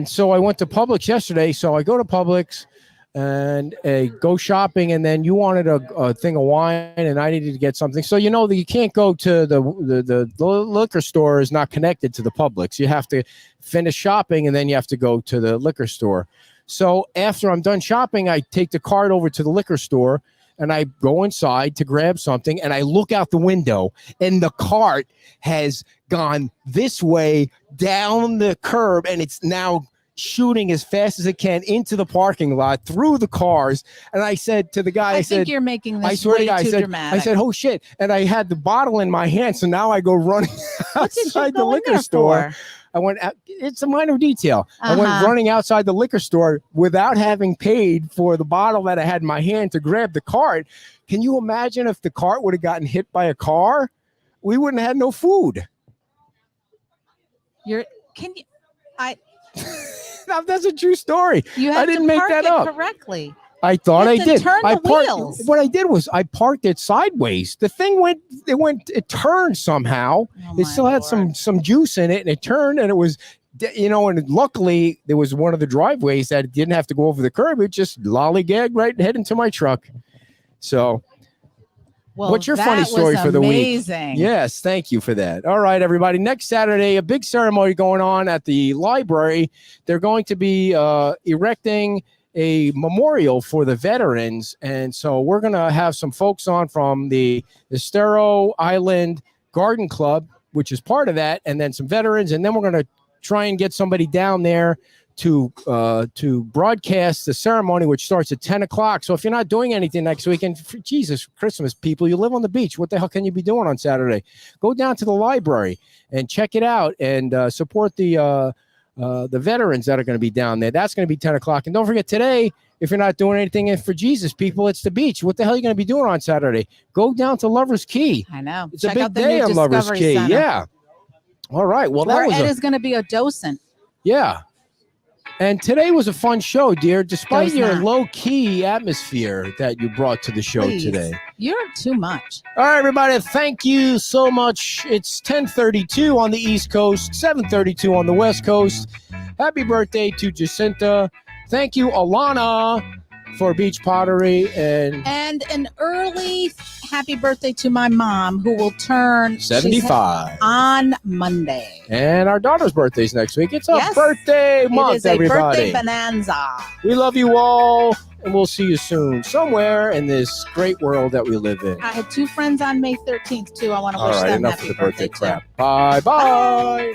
so I went to Publix yesterday. So I go to Publix and go shopping, and then you wanted a thing of wine, and I needed to get something. So that you can't go to the liquor store is not connected to the Publix. You have to finish shopping, and then you have to go to the liquor store. So after I'm done shopping, I take the cart over to the liquor store, and I go inside to grab something, and I look out the window, and the cart has gone this way down the curb, and it's now shooting as fast as it can into the parking lot through the cars. And I said to the guy, I think you're making this I swear way to God, too dramatic. I said, oh shit. And I had the bottle in my hand. So now I go running outside the liquor store. I went, it's a minor detail. I went running outside the liquor store without having paid for the bottle that I had in my hand to grab the cart. Can you imagine if the cart would have gotten hit by a car? We wouldn't have had no food. That's a true story. I didn't make that up correctly. I thought I did. Turn the wheels. What I did was I parked it sideways. The thing it turned somehow. It still had some juice in it, and it turned, and it was, and luckily there was one of the driveways that didn't have to go over the curb. It just lollygagged right head into my truck. So, what's your funny story for the week? Amazing. Yes, thank you for that. All right, everybody. Next Saturday, a big ceremony going on at the library. They're going to be erecting a memorial for the veterans, and so we're going to have some folks on from the Estero Island Garden Club, which is part of that, and then some veterans, and then we're going to try and get somebody down there to broadcast the ceremony, which starts at 10 o'clock. So if you're not doing anything next weekend, Jesus, Christmas people, you live on the beach. What the hell can you be doing on Saturday? Go down to the library and check it out and support the veterans that are going to be down there. That's going to be 10 o'clock. And don't forget today, if you're not doing anything for Jesus people, it's the beach. What the hell are you going to be doing on Saturday? Go down to Lover's Key. I know. It's a big day on Lover's Key. Center. Yeah. All right. Well, Ed is going to be a docent. Yeah. And today was a fun show, dear, despite your low-key atmosphere that you brought to the show today. You're too much. All right, everybody, thank you so much. It's 10:32 on the East Coast, 7:32 on the West Coast. Happy birthday to Jacinta. Thank you, Alana, for Beach Pottery. And an early happy birthday to my mom, who will turn 75 on Monday. And our daughter's birthday's next week. It's a birthday month, it is everybody. A birthday bonanza. We love you all, and we'll see you soon somewhere in this great world that we live in. I had 2 friends on May 13th, too. I want to wish them enough happy of the birthday too. crap. Bye.